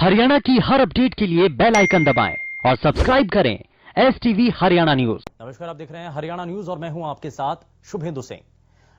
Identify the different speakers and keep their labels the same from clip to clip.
Speaker 1: हरियाणा की हर अपडेट के लिए बेल आइकन दबाएं और सब्सक्राइब करें STV हरियाणा न्यूज।
Speaker 2: नमस्कार, आप देख रहे हैं हरियाणा न्यूज और मैं हूं आपके साथ शुभेंदु सिंह।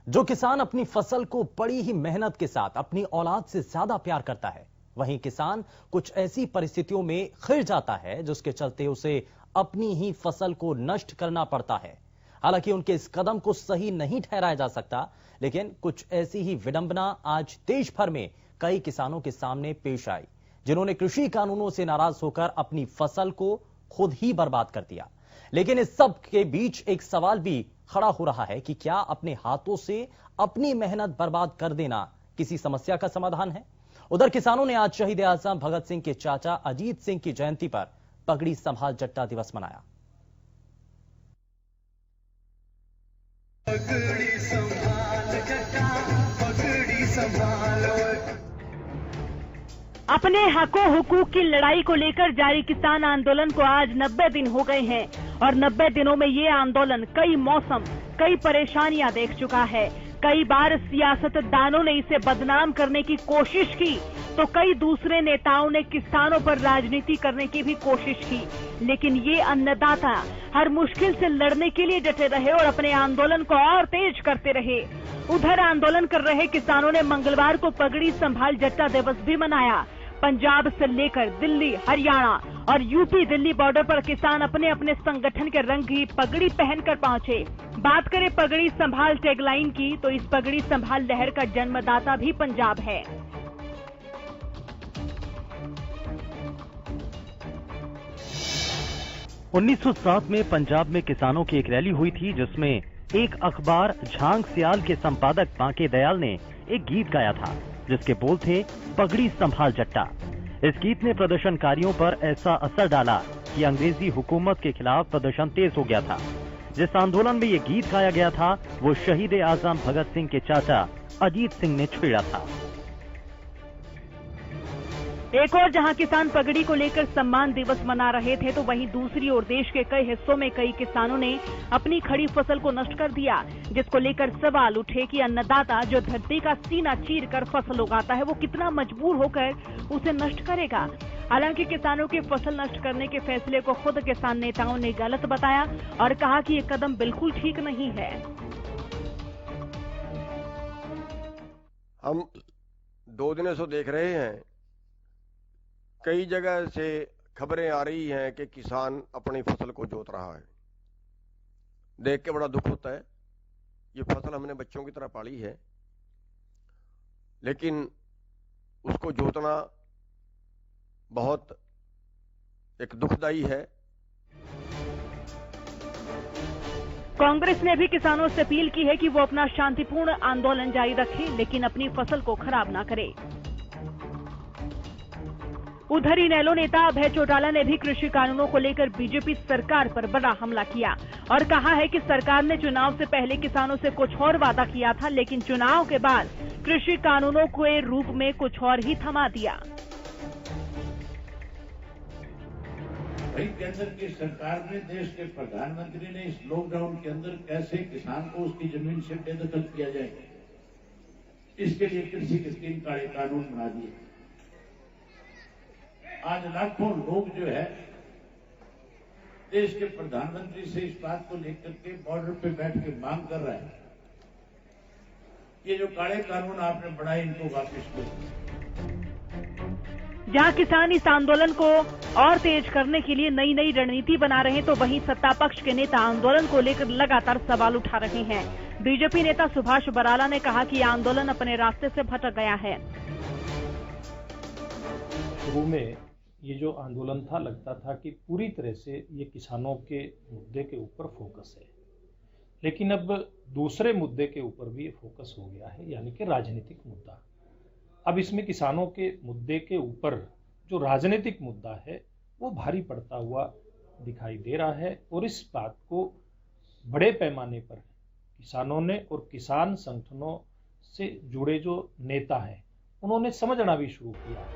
Speaker 2: जो किसान अपनी फसल को बड़ी ही मेहनत के साथ अपनी औलाद से ज्यादा प्यार करता है, वहीं किसान कुछ ऐसी परिस्थितियों में खिल जाता है जिसके चलते उसे अपनी ही फसल को नष्ट करना पड़ता है। हालांकि उनके इस कदम को सही नहीं ठहराया जा सकता, लेकिन कुछ ऐसी ही विडंबना आज देश भर में कई किसानों के सामने पेश आई, जिन्होंने कृषि कानूनों से नाराज होकर अपनी फसल को खुद ही बर्बाद कर दिया। लेकिन इस सब के बीच एक सवाल भी खड़ा हो रहा है कि क्या अपने हाथों से अपनी मेहनत बर्बाद कर देना किसी समस्या का समाधान है? उधर किसानों ने आज शहीद आजम भगत सिंह के चाचा अजीत सिंह की जयंती पर पगड़ी संभाल जट्टा दिवस मनाया।
Speaker 3: पगड़ी संभाल जट्टा, पगड़ी संभाल।
Speaker 4: अपने हकों हुकूक की लड़ाई को लेकर जारी किसान आंदोलन को आज 90 दिन हो गए हैं और 90 दिनों में ये आंदोलन कई मौसम, कई परेशानियां देख चुका है। कई बार सियासतदानों ने इसे बदनाम करने की कोशिश की तो कई दूसरे नेताओं ने किसानों पर राजनीति करने की भी कोशिश की, लेकिन ये अन्नदाता हर मुश्किल से लड़ने के लिए डटे रहे और अपने आंदोलन को और तेज करते रहे। उधर आंदोलन कर रहे किसानों ने मंगलवार को पगड़ी संभाल जट्टा दिवस भी मनाया। पंजाब से लेकर दिल्ली, हरियाणा और यूपी दिल्ली बॉर्डर पर किसान अपने अपने संगठन के रंग की पगड़ी पहनकर पहुंचे। बात करें पगड़ी संभाल टैगलाइन की तो इस पगड़ी संभाल लहर का जन्मदाता भी पंजाब है।
Speaker 1: (1907) में पंजाब में किसानों की एक रैली हुई थी, जिसमें एक अखबार झांग सियाल के संपादक बांके दयाल ने एक गीत गाया था, जिसके बोल थे पगड़ी संभाल जट्टा। इस गीत ने प्रदर्शनकारियों पर ऐसा असर डाला कि अंग्रेजी हुकूमत के खिलाफ प्रदर्शन तेज हो गया था। जिस आंदोलन में ये गीत गाया गया था वो शहीद आजम भगत सिंह के चाचा अजीत सिंह ने छेड़ा था।
Speaker 4: एक और जहां किसान पगड़ी को लेकर सम्मान दिवस मना रहे थे तो वहीं दूसरी ओर देश के कई हिस्सों में कई किसानों ने अपनी खड़ी फसल को नष्ट कर दिया, जिसको लेकर सवाल उठे कि अन्नदाता जो धरती का सीना चीर कर फसल उगाता है वो कितना मजबूर होकर उसे नष्ट करेगा। हालांकि किसानों की फसल नष्ट करने के फैसले को खुद किसान नेताओं ने गलत बताया और कहा कि ये कदम बिल्कुल ठीक नहीं है।
Speaker 5: हम 2 दिनों से देख रहे हैं, कई जगह से खबरें आ रही हैं कि किसान अपनी फसल को जोत रहा है। देख के बड़ा दुख होता है। ये फसल हमने बच्चों की तरह पाली है, लेकिन उसको जोतना बहुत एक दुखदाई है।
Speaker 4: कांग्रेस ने भी किसानों से अपील की है कि वो अपना शांतिपूर्ण आंदोलन जारी रखें, लेकिन अपनी फसल को खराब ना करें। उधर इनेलो नेता अभय चौटाला ने भी कृषि कानूनों को लेकर बीजेपी सरकार पर बड़ा हमला किया और कहा है कि सरकार ने चुनाव से पहले किसानों से कुछ और वादा किया था, लेकिन चुनाव के बाद कृषि कानूनों के रूप में कुछ और ही थमा दिया।
Speaker 6: भाई, केंद्र की सरकार ने, देश के प्रधानमंत्री ने इस लॉकडाउन के अंदर कैसे किसान को उसकी जमीन से बेदखल किया जाए, इसके लिए कृषि के 3 काले कानून बना दिए। आज लाखों लोग जो है देश के प्रधानमंत्री से इस बात को लेकर के बॉर्डर पे बैठ के मांग कर रहा है, ये जो काले कानून आपने बनाए इनको वापस लो।
Speaker 4: जहां किसान इस आंदोलन को और तेज करने के लिए नई नई रणनीति बना रहे हैं तो वहीं सत्ता पक्ष के नेता आंदोलन को लेकर लगातार सवाल उठा रहे हैं। बीजेपी नेता सुभाष बराला ने कहा कि आंदोलन अपने रास्ते से भटक गया है।
Speaker 7: शुरू में ये जो आंदोलन था, लगता था कि पूरी तरह से ये किसानों के मुद्दे के ऊपर फोकस है, लेकिन अब दूसरे मुद्दे के ऊपर भी ये फोकस हो गया है, यानी कि राजनीतिक मुद्दा। अब इसमें किसानों के मुद्दे के ऊपर जो राजनीतिक मुद्दा है वो भारी पड़ता हुआ दिखाई दे रहा है और इस बात को बड़े पैमाने पर किसानों ने और किसान संगठनों से जुड़े जो नेता हैं उन्होंने समझना भी शुरू किया।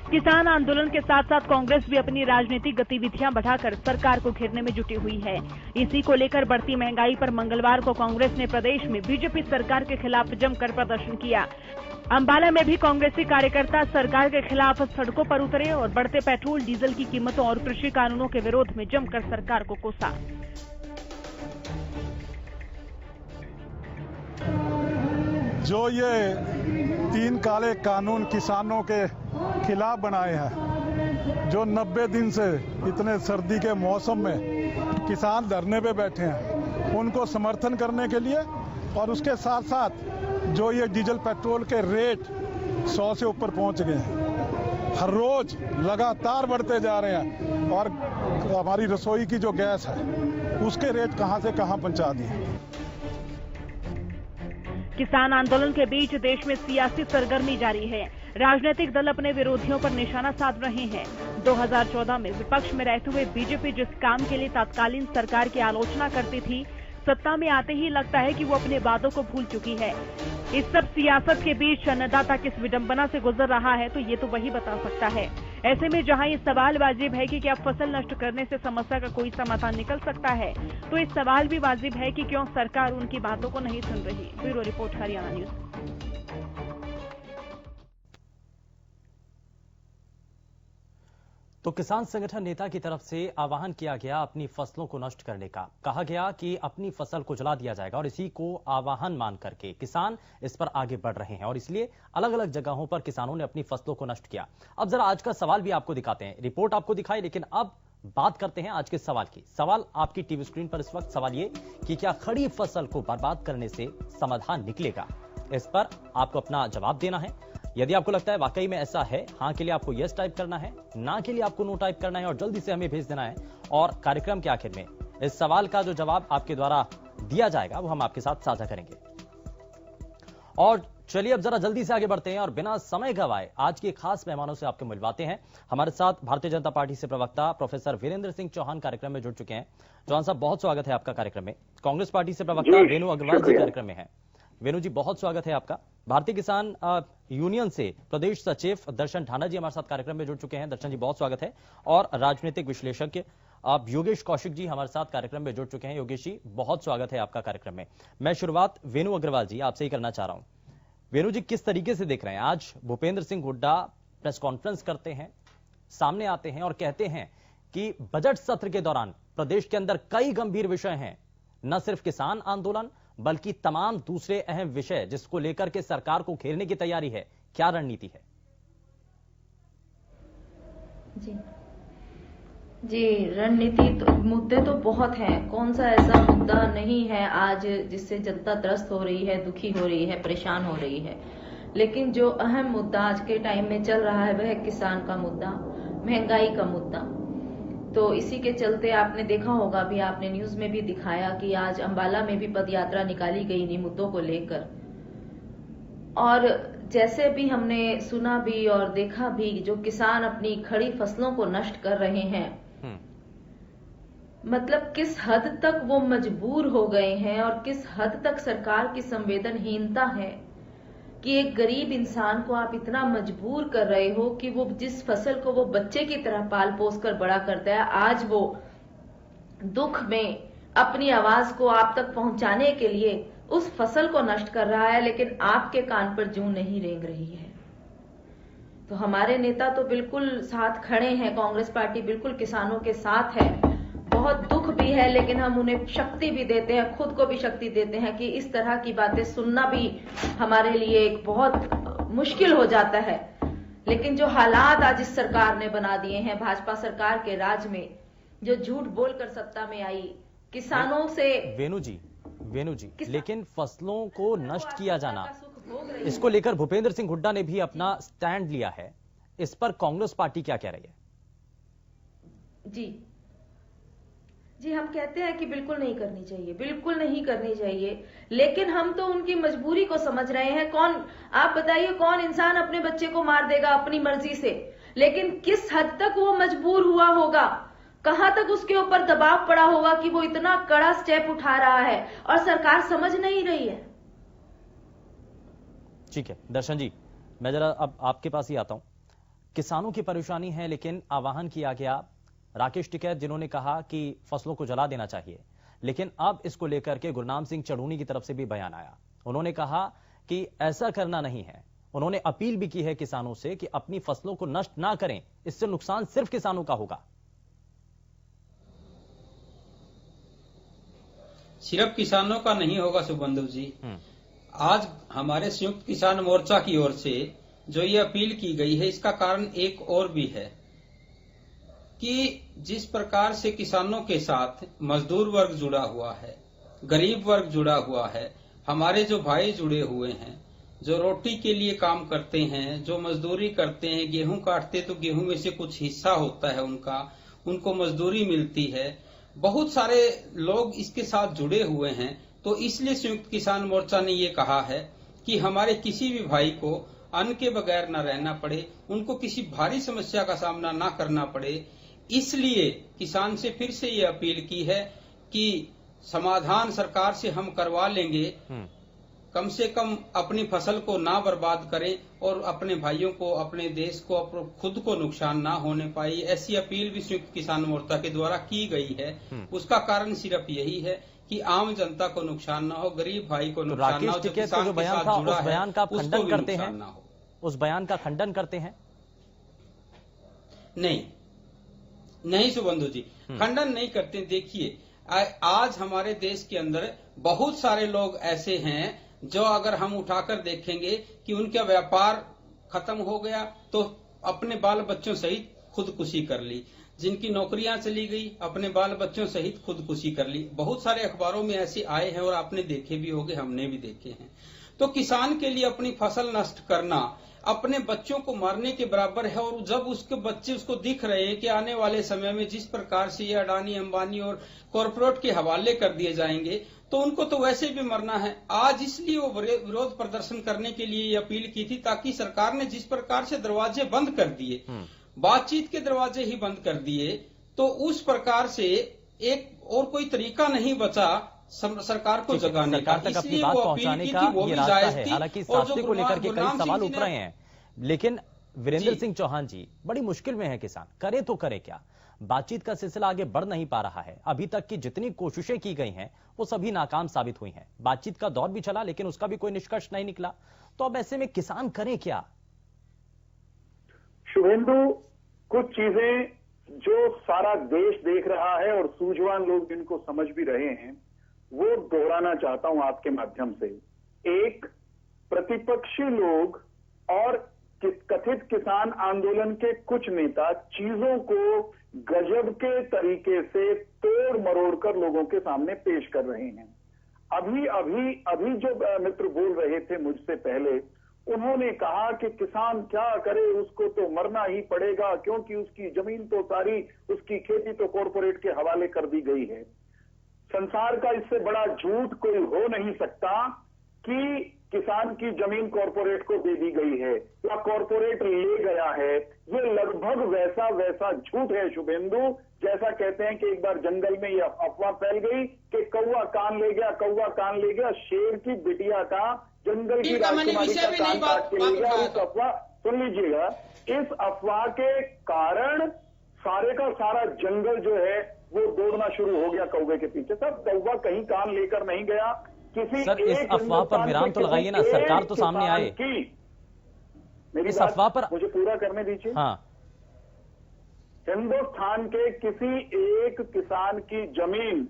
Speaker 4: किसान आंदोलन के साथ साथ कांग्रेस भी अपनी राजनीतिक गतिविधियां बढ़ाकर सरकार को घेरने में जुटी हुई है। इसी को लेकर बढ़ती महंगाई पर मंगलवार को कांग्रेस ने प्रदेश में बीजेपी सरकार के खिलाफ जमकर प्रदर्शन किया। अंबाला में भी कांग्रेसी कार्यकर्ता सरकार के खिलाफ सड़कों पर उतरे और बढ़ते पेट्रोल डीजल की कीमतों और कृषि कानूनों के विरोध में जमकर सरकार को कोसा।
Speaker 8: जो ये 3 काले कानून किसानों के खिलाफ बनाए हैं, जो 90 दिन से इतने सर्दी के मौसम में किसान धरने पे बैठे हैं, उनको समर्थन करने के लिए और उसके साथ साथ जो ये डीजल पेट्रोल के रेट 100 से ऊपर पहुंच गए हैं, हर रोज लगातार बढ़ते जा रहे हैं और हमारी रसोई की जो गैस है उसके रेट कहां से कहां पहुंचा दिए।
Speaker 4: किसान आंदोलन के बीच देश में सियासी सरगर्मी जारी है। राजनीतिक दल अपने विरोधियों पर निशाना साध रहे हैं। 2014 में विपक्ष में रहते हुए बीजेपी जिस काम के लिए तत्कालीन सरकार की आलोचना करती थी, सत्ता में आते ही लगता है कि वो अपने वादों को भूल चुकी है। इस सब सियासत के बीच अन्नदाता किस विडंबना से गुजर रहा है तो ये तो वही बता सकता है। ऐसे में जहां ये सवाल वाजिब है कि क्या फसल नष्ट करने से समस्या का कोई समाधान निकल सकता है, तो इस सवाल भी वाजिब है कि क्यों सरकार उनकी बातों को नहीं सुन रही। Bureau report, Haryana news.
Speaker 2: तो किसान संगठन नेता की तरफ से आह्वान किया गया अपनी फसलों को नष्ट करने का। कहा गया कि अपनी फसल को जला दिया जाएगा और इसी को आह्वान मान करके किसान इस पर आगे बढ़ रहे हैं और इसलिए अलग अलग जगहों पर किसानों ने अपनी फसलों को नष्ट किया। अब जरा आज का सवाल भी आपको दिखाते हैं। रिपोर्ट आपको दिखाई, लेकिन अब बात करते हैं आज के सवाल की। सवाल आपकी टीवी स्क्रीन पर इस वक्त। सवाल ये कि क्या खड़ी फसल को बर्बाद करने से समाधान निकलेगा? इस पर आपको अपना जवाब देना है। यदि आपको लगता है वाकई में ऐसा है, हाँ के लिए आपको यस टाइप करना है, ना के लिए आपको नो टाइप करना है और जल्दी से हमें भेज देना है। और कार्यक्रम के आखिर में इस सवाल का जो जवाब आपके द्वारा दिया जाएगा वो हम आपके साथ साझा करेंगे। और चलिए अब जरा जल्दी से आगे बढ़ते हैं और बिना समय गवाए आज के खास मेहमानों से आपको मिलवाते हैं। हमारे साथ भारतीय जनता पार्टी से प्रवक्ता प्रोफेसर वीरेंद्र सिंह चौहान कार्यक्रम में जुड़ चुके हैं। चौहान साहब, बहुत स्वागत है आपका कार्यक्रम में। कांग्रेस पार्टी से प्रवक्ता वेणु अग्रवाल जी कार्यक्रम में है। वेणु जी, बहुत स्वागत है आपका। भारतीय किसान यूनियन से प्रदेश सचिव दर्शन ढाना जी हमारे साथ कार्यक्रम में जुड़ चुके हैं। दर्शन जी, बहुत स्वागत है। और राजनीतिक विश्लेषज्ञ योगेश कौशिक जी हमारे साथ कार्यक्रम में जुड़ चुके हैं। योगेश जी, बहुत स्वागत है आपका कार्यक्रम में। मैं शुरुआत वेणु अग्रवाल जी आपसे ही करना चाह रहा हूं। वेणु जी, किस तरीके से देख रहे हैं आज भूपेंद्र सिंह हुड्डा प्रेस कॉन्फ्रेंस करते हैं, सामने आते हैं और कहते हैं कि बजट सत्र के दौरान प्रदेश के अंदर कई गंभीर विषय हैं, न सिर्फ किसान आंदोलन बल्कि तमाम दूसरे अहम विषय जिसको लेकर के सरकार को घेरने की तैयारी है। क्या रणनीति है?
Speaker 9: जी, रणनीति तो मुद्दे तो बहुत हैं। कौन सा ऐसा मुद्दा नहीं है आज जिससे जनता त्रस्त हो रही है, दुखी हो रही है, परेशान हो रही है। लेकिन जो अहम मुद्दा आज के टाइम में चल रहा है वह किसान का मुद्दा, महंगाई का मुद्दा। तो इसी के चलते आपने देखा होगा, अभी आपने न्यूज में भी दिखाया कि आज अंबाला में भी पदयात्रा निकाली गई इन्हीं मुद्दों को लेकर। और जैसे भी हमने सुना भी और देखा भी, जो किसान अपनी खड़ी फसलों को नष्ट कर रहे हैं, मतलब किस हद तक वो मजबूर हो गए हैं और किस हद तक सरकार की संवेदनहीनता है कि एक गरीब इंसान को आप इतना मजबूर कर रहे हो कि वो जिस फसल को वो बच्चे की तरह पाल पोस कर बड़ा करता है, आज वो दुख में अपनी आवाज को आप तक पहुंचाने के लिए उस फसल को नष्ट कर रहा है, लेकिन आपके कान पर जूं नहीं रेंग रही है। तो हमारे नेता तो बिल्कुल साथ खड़े हैं, कांग्रेस पार्टी बिल्कुल किसानों के साथ है। बहुत दुख भी है, लेकिन हम उन्हें शक्ति भी देते हैं, खुद को भी शक्ति देते हैं कि इस तरह की बातें सुनना भी हमारे लिए एक बहुत मुश्किल हो जाता है। लेकिन जो हालात आज इस सरकार ने बना दिए हैं, भाजपा सरकार के राज में, जो झूठ बोलकर सत्ता में आई, किसानों से।
Speaker 2: वेणु जी, लेकिन फसलों को नष्ट किया जाना, इसको लेकर भूपेंद्र सिंह हुड्डा ने भी अपना स्टैंड लिया है। इस पर कांग्रेस पार्टी क्या कह रही है?
Speaker 9: जी, हम कहते हैं कि बिल्कुल नहीं करनी चाहिए, बिल्कुल नहीं करनी चाहिए। लेकिन हम तो उनकी मजबूरी को समझ रहे हैं। आप बताइए, कौन इंसान अपने बच्चे को मार देगा अपनी मर्जी से? लेकिन किस हद तक वो मजबूर हुआ होगा, कहां तक उसके ऊपर दबाव पड़ा होगा कि वो इतना कड़ा स्टेप उठा रहा है और सरकार समझ नहीं रही है।
Speaker 2: ठीक है दर्शन जी, मैं जरा अब आपके पास ही आता हूं। किसानों की परेशानी है, लेकिन आह्वान किया गया। राकेश टिकैत जिन्होंने कहा कि फसलों को जला देना चाहिए, लेकिन अब इसको लेकर के गुरनाम सिंह चढ़ूनी की तरफ से भी बयान आया। उन्होंने कहा कि ऐसा करना नहीं है। उन्होंने अपील भी की है किसानों से कि अपनी फसलों को नष्ट ना करें, इससे नुकसान सिर्फ किसानों का होगा।
Speaker 10: सिर्फ किसानों का नहीं होगा शुभेंदु जी। आज हमारे संयुक्त किसान मोर्चा की ओर से जो ये अपील की गई है, इसका कारण एक और भी है कि जिस प्रकार से किसानों के साथ मजदूर वर्ग जुड़ा हुआ है, गरीब वर्ग जुड़ा हुआ है, हमारे जो भाई जुड़े हुए हैं, जो रोटी के लिए काम करते हैं, जो मजदूरी करते हैं, गेहूं काटते तो गेहूं में से कुछ हिस्सा होता है उनको मजदूरी मिलती है, बहुत सारे लोग इसके साथ जुड़े हुए हैं। तो इसलिए संयुक्त किसान मोर्चा ने ये कहा है कि हमारे किसी भी भाई को अन्न के बगैर न रहना पड़े, उनको किसी भारी समस्या का सामना न करना पड़े। इसलिए किसान से फिर से ये अपील की है कि समाधान सरकार से हम करवा लेंगे, कम से कम अपनी फसल को ना बर्बाद करें और अपने भाइयों को, अपने देश को, खुद को नुकसान ना होने पाए। ऐसी अपील भी संयुक्त किसान मोर्चा के द्वारा की गई है। उसका कारण सिर्फ यही है कि आम जनता को नुकसान ना हो, गरीब भाई को नुकसान ना हो, जो किसान
Speaker 2: जो बयान था उस बयान का खंडन करते हैं, उस बयान का खंडन करते हैं?
Speaker 10: नहीं शुभेंदु जी, खंडन नहीं करते। देखिए, आज हमारे देश के अंदर बहुत सारे लोग ऐसे हैं जो अगर हम उठाकर देखेंगे कि उनका व्यापार खत्म हो गया तो अपने बाल बच्चों सहित खुदकुशी कर ली, जिनकी नौकरियां चली गई अपने बाल बच्चों सहित खुदकुशी कर ली। बहुत सारे अखबारों में ऐसे आए हैं और आपने देखे भी होंगे, हमने भी देखे हैं। तो किसान के लिए अपनी फसल नष्ट करना अपने बच्चों को मारने के बराबर है। और जब उसके बच्चे उसको दिख रहे हैं कि आने वाले समय में जिस प्रकार से ये अडानी, अंबानी और कॉरपोरेट के हवाले कर दिए जाएंगे तो उनको तो वैसे भी मरना है। आज इसलिए वो विरोध प्रदर्शन करने के लिए ये अपील की थी, ताकि सरकार ने जिस प्रकार से दरवाजे बंद कर दिए, बातचीत के दरवाजे ही बंद कर दिए, तो उस प्रकार से एक और कोई तरीका नहीं बचा सरकार को जगाने का।
Speaker 2: इसलिए वो अपील की थी, वो भी जायज थी। हालांकि इस रास्ते को लेकर के कई सवाल उठ रहे हैं, लेकिन वीरेंद्र सिंह चौहान जी, बड़ी मुश्किल में है किसान, करे तो करे क्या? बातचीत का सिलसिला आगे बढ़ नहीं पा रहा है। अभी तक की जितनी कोशिशें की गई हैं वो सभी नाकाम साबित हुई हैं। बातचीत का दौर भी चला लेकिन उसका भी कोई निष्कर्ष नहीं निकला। तो अब ऐसे में किसान करें क्या?
Speaker 11: शुभेंदु, कुछ चीजें जो सारा देश देख रहा है और सूझवान लोग जिनको समझ भी रहे हैं, वो दोहराना चाहता हूं आपके माध्यम से। एक, प्रतिपक्षी लोग और कथित किसान आंदोलन के कुछ नेता चीजों को गजब के तरीके से तोड़ मरोड़ कर लोगों के सामने पेश कर रहे हैं। अभी जो मित्र बोल रहे थे मुझसे पहले, उन्होंने कहा कि किसान क्या करे, उसको तो मरना ही पड़ेगा क्योंकि उसकी जमीन तो सारी, उसकी खेती तो कॉरपोरेट के हवाले कर दी गई है। संसार का इससे बड़ा झूठ कोई हो नहीं सकता कि किसान की जमीन कॉरपोरेट को दे दी गई है या कॉरपोरेट ले गया है। ये लगभग वैसा झूठ है शुभेंदु, जैसा कहते हैं कि एक बार जंगल में ये अफवाह फैल गई कि कौवा कान ले गया, शेर की बिटिया का जंगल की राजकुमारी का कान काट के ले गया। उस अफवाह, सुन लीजिएगा, इस अफवाह के कारण सारे का सारा जंगल जो है वो दौड़ना शुरू हो गया कौवे के पीछे। सब कौवा कहीं कान लेकर नहीं गया।
Speaker 2: सर, इस अफवाह पर विराम तो लगाइए ना, सरकार तो सामने आए।
Speaker 11: मेरी
Speaker 2: इस अफवाह पर
Speaker 11: मुझे पूरा करने दीजिए।
Speaker 2: हाँ,
Speaker 11: हिंदुस्तान के किसी एक किसान की जमीन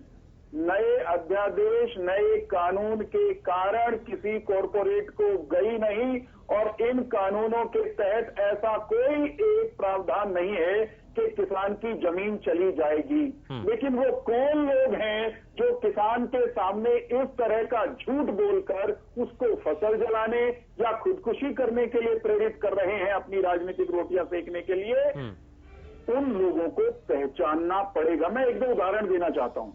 Speaker 11: नए अध्यादेश, नए कानून के कारण किसी कॉरपोरेट को गई नहीं, और इन कानूनों के तहत ऐसा कोई एक प्रावधान नहीं है कि किसान की जमीन चली जाएगी। लेकिन वो कौन लोग हैं जो किसान के सामने इस तरह का झूठ बोलकर उसको फसल जलाने या खुदकुशी करने के लिए प्रेरित कर रहे हैं अपनी राजनीतिक रोटियां सेकने के लिए? उन लोगों को पहचानना पड़ेगा। मैं एक दो उदाहरण देना चाहता हूं।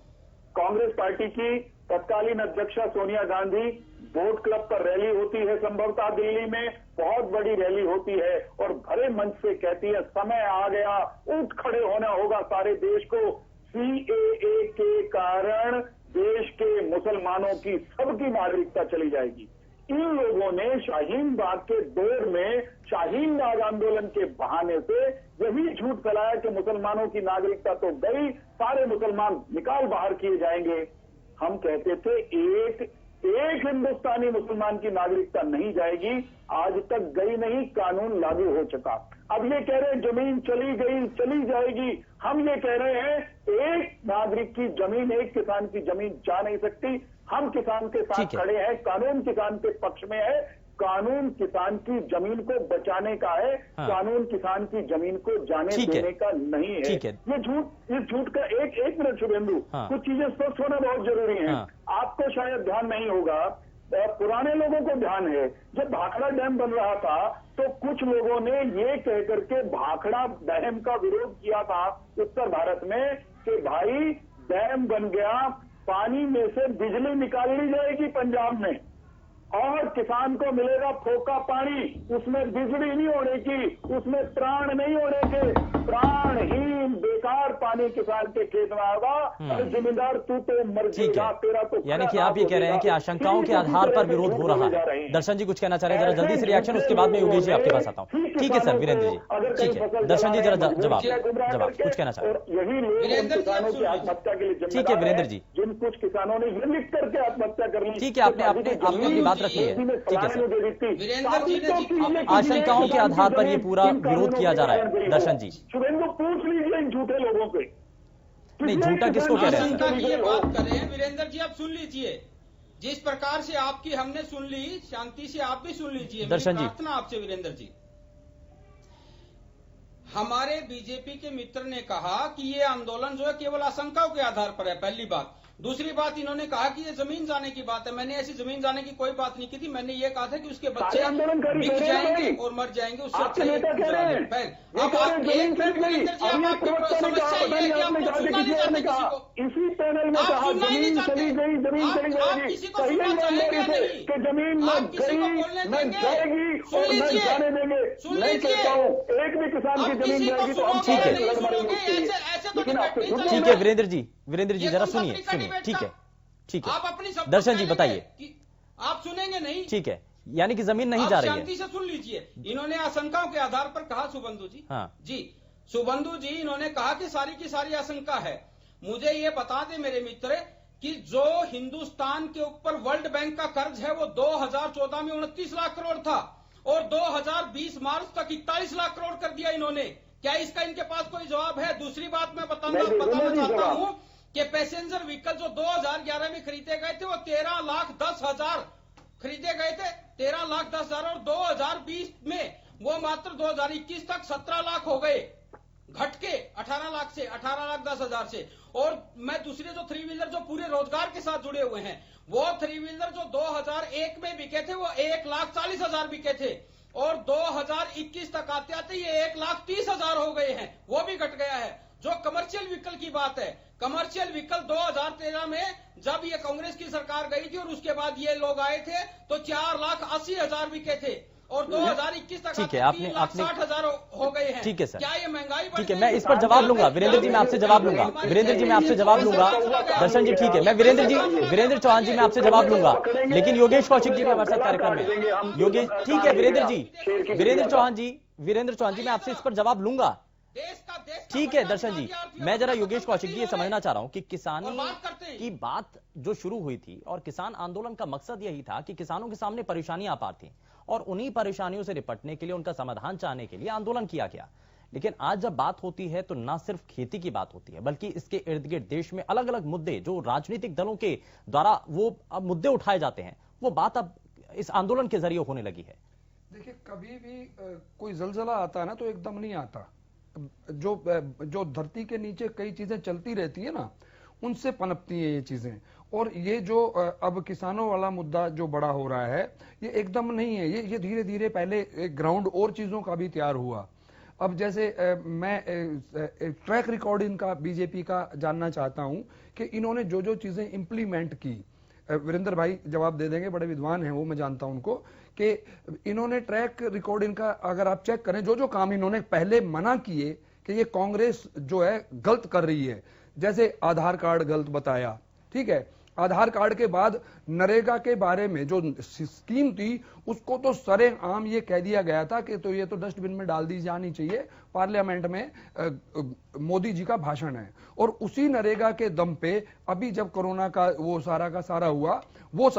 Speaker 11: कांग्रेस पार्टी की तत्कालीन अध्यक्षा सोनिया गांधी बोट क्लब पर रैली होती है, संभवतः दिल्ली में बहुत बड़ी रैली होती है, और भरे मंच से कहती है समय आ गया, उठ खड़े होना होगा सारे देश को, सीएए के कारण देश के मुसलमानों की सबकी नागरिकता चली जाएगी। इन लोगों ने शाहीन बाग के दौर में शाहीन बाग आंदोलन के बहाने से यही झूठ फैलाया कि मुसलमानों की नागरिकता तो गई, सारे मुसलमान निकाल बाहर किए जाएंगे। हम कहते थे एक हिंदुस्तानी मुसलमान की नागरिकता नहीं जाएगी, आज तक गई नहीं, कानून लागू हो चुका। अब ये कह रहे हैं जमीन चली गई चली जाएगी, हम ये कह रहे हैं एक नागरिक की जमीन, एक किसान की जमीन जा नहीं सकती। हम किसान के साथ खड़े हैं, कानून किसान के पक्ष में है, कानून किसान की जमीन को बचाने का है, कानून किसान की जमीन को जाने देने का नहीं है। ये झूठ, इस झूठ का एक मिनट शुभेंदु, कुछ चीजें स्पष्ट होना बहुत जरूरी है। आपको शायद ध्यान नहीं होगा, पुराने लोगों को ध्यान है, जब भाखड़ा डैम बन रहा था तो कुछ लोगों ने ये कह करके भाखड़ा डैम का विरोध किया था उत्तर भारत में कि भाई डैम बन गया, पानी में से बिजली निकाल ली जाएगी पंजाब में और किसान को मिलेगा फोका पानी, उसमें बिजली नहीं होने की, उसमें प्राण नहीं होने के, प्राणहीन बेकार पानी किसान के खेत में आएगा और जिम्मेदार तू तो मर जाएगा, तेरा तो।
Speaker 2: यानी कि आप ये कह रहे हैं कि आशंकाओं के आधार पर विरोध हो रहा है। दर्शन जी कुछ कहना चाह रहे हैं, जरा जल्दी से रिएक्शन, उसके बाद में योगेश जी आपके पास आता हूँ। ठीक है सर, वीरेंद्र जी ठीक है, दर्शन जी जरा जवाब कुछ कहना चाह रहे हैं।
Speaker 11: यही लोग किसानों की आत्महत्या के लिए
Speaker 2: ठीक है वीरेंद्र जी,
Speaker 11: जिन कुछ किसानों ने ये लिख करके आत्महत्या कर ली।
Speaker 2: ठीक है, आपने अपनी बात रखी है, ठीक है सर। आशंकाओं के आधार पर ये पूरा विरोध किया जा रहा है। दर्शन जी
Speaker 11: शुभेंदु पूछ लीजिए इन झूठे लोगों से,
Speaker 2: नहीं झूठा किसको कह रहे हैं?
Speaker 10: आशंका की ये बात कर रहे हैं वीरेंद्र जी, आप सुन लीजिए, जिस प्रकार से आपकी हमने सुन ली, शांति से आप भी सुन लीजिए।
Speaker 2: दर्शन जी
Speaker 10: प्रार्थना आपसे वीरेंद्र जी, हमारे बीजेपी के मित्र ने कहा कि ये आंदोलन जो है केवल आशंकाओं के आधार पर है, पहली बात। दूसरी बात, इन्होंने कहा कि ये जमीन जाने की बात है। मैंने ऐसी जमीन जाने की कोई बात नहीं की थी, मैंने ये कहा था कि उसके बच्चे बिक जाएंगे और मर जाएंगे, उससे अच्छा ये
Speaker 11: समस्या ये है कि आपको सुनना नहीं चाहते किसी को, इसी पैनल में कहा जमीन चली गई, जमीन चली जाएगी, सही नहीं कि जमीन न गई न जाएगी और न जाने देंगे। नहीं कहता हूँ एक भी किसान की जमीन जाएगी तो हम
Speaker 2: ठीक है वीरेंद्र जी जरा सुनिए, ठीक है
Speaker 10: आप अपनी
Speaker 2: दर्शन जी बताइए,
Speaker 10: आप सुनेंगे नहीं?
Speaker 2: ठीक है, यानी कि जमीन नहीं जा रही है।
Speaker 10: शांति से सुन लीजिए, इन्होंने आशंकाओं के आधार पर कहा सुबंधु जी। जी सुबंधु जी, इन्होंने कहा कि सारी की सारी आशंका है। मुझे ये बता दे मेरे मित्र कि जो हिंदुस्तान के ऊपर वर्ल्ड बैंक का कर्ज है वो 2014 में 29 लाख करोड़ था और 2020 मार्च तक 41 लाख करोड़ कर दिया इन्होंने। क्या इसका इनके पास कोई जवाब है? दूसरी बात मैं बताना चाहता हूं कि पैसेंजर व्हीकल जो 2011 में खरीदे गए थे वो 13,10,000 खरीदे गए थे, 13,10,000 और 2020 में वो मात्र 2021 तक 17 लाख हो गए, घट के 18 लाख से 18,10,000 से। और मैं दूसरे जो 3 व्हीलर जो पूरे रोजगार के साथ जुड़े हुए हैं, वो 3 व्हीलर जो 2001 में बिके थे वो 1,40,000 बिके थे और 2021 तक आते आते ये 1,30,000 हो गए हैं, वो भी घट गया है। जो कमर्शियल व्हीकल की बात है, कमर्शियल व्हीकल 2013 में जब ये कांग्रेस की सरकार गई थी और उसके बाद ये लोग आए थे तो 4,80,000 बिके थे और 2021 तक
Speaker 2: ठीक है, आपने
Speaker 10: 3,60,000 हो गए हैं।
Speaker 2: ठीक है सर,
Speaker 10: क्या ये महंगाई?
Speaker 2: ठीक है, मैं इस पर जवाब लूंगा वीरेंद्र जी, मैं आपसे जवाब लूंगा वीरेंद्र जी, मैं आपसे जवाब लूंगा। दर्शन जी ठीक है, मैं वीरेंद्र चौहान जी मैं आपसे जवाब लूंगा, लेकिन योगेश कौशिक जी भी हमारे साथ कार्यक्रम में। योगेश ठीक है, वीरेंद्र चौहान जी मैं आपसे इस पर जवाब लूंगा। ठीक है दर्शन जी, मैं जरा योगेश कौशिक जी ये समझना चाह रहा हूं कि किसानी की बात जो शुरू हुई थी और किसान आंदोलन का मकसद यही था कि किसानों के सामने परेशानियां अपार थी और उन्हीं परेशानियों से निपटने के लिए, उनका समाधान चाहने के लिए आंदोलन किया गया। लेकिन आज जब बात होती है तो ना सिर्फ खेती की बात होती है बल्कि इसके इर्द गिर्द देश में अलग अलग मुद्दे जो राजनीतिक दलों के द्वारा वो अब मुद्दे उठाए जाते हैं, वो बात अब इस आंदोलन के जरिए होने लगी है।
Speaker 12: देखिए, कभी भी कोई जलजला आता है ना तो एकदम नहीं आता। जो धरती के नीचे कई चीजें चलती रहती है ना, उनसे पनपती है ये चीजें। और ये जो अब किसानों वाला मुद्दा जो बड़ा हो रहा है, ये एकदम नहीं है, ये धीरे धीरे पहले ग्राउंड और चीजों का भी तैयार हुआ। अब जैसे मैं ट्रैक रिकॉर्ड इनका बीजेपी का जानना चाहता हूं कि इन्होंने जो जो चीजें इंप्लीमेंट की, वीरेंद्र भाई जवाब दे देंगे, बड़े विद्वान हैं वो, मैं जानता हूं उनको, कि इन्होंने ट्रैक रिकॉर्ड इनका अगर आप चेक करें, जो जो काम इन्होंने पहले मना किए कि ये कांग्रेस जो है गलत कर रही है, जैसे आधार कार्ड गलत बताया, ठीक है, आधार कार्ड के बाद नरेगा के बारे में जो स्कीम थी उसको तो सरेआम ये कह दिया गया था कि तो ये तो डस्टबिन में डाल दी जानी चाहिए। पार्लियामेंट में मोदी जी का भाषण है और उसी नरेगा के दम पे अभी जब कोरोना का वो सारा का सारा हुआ वो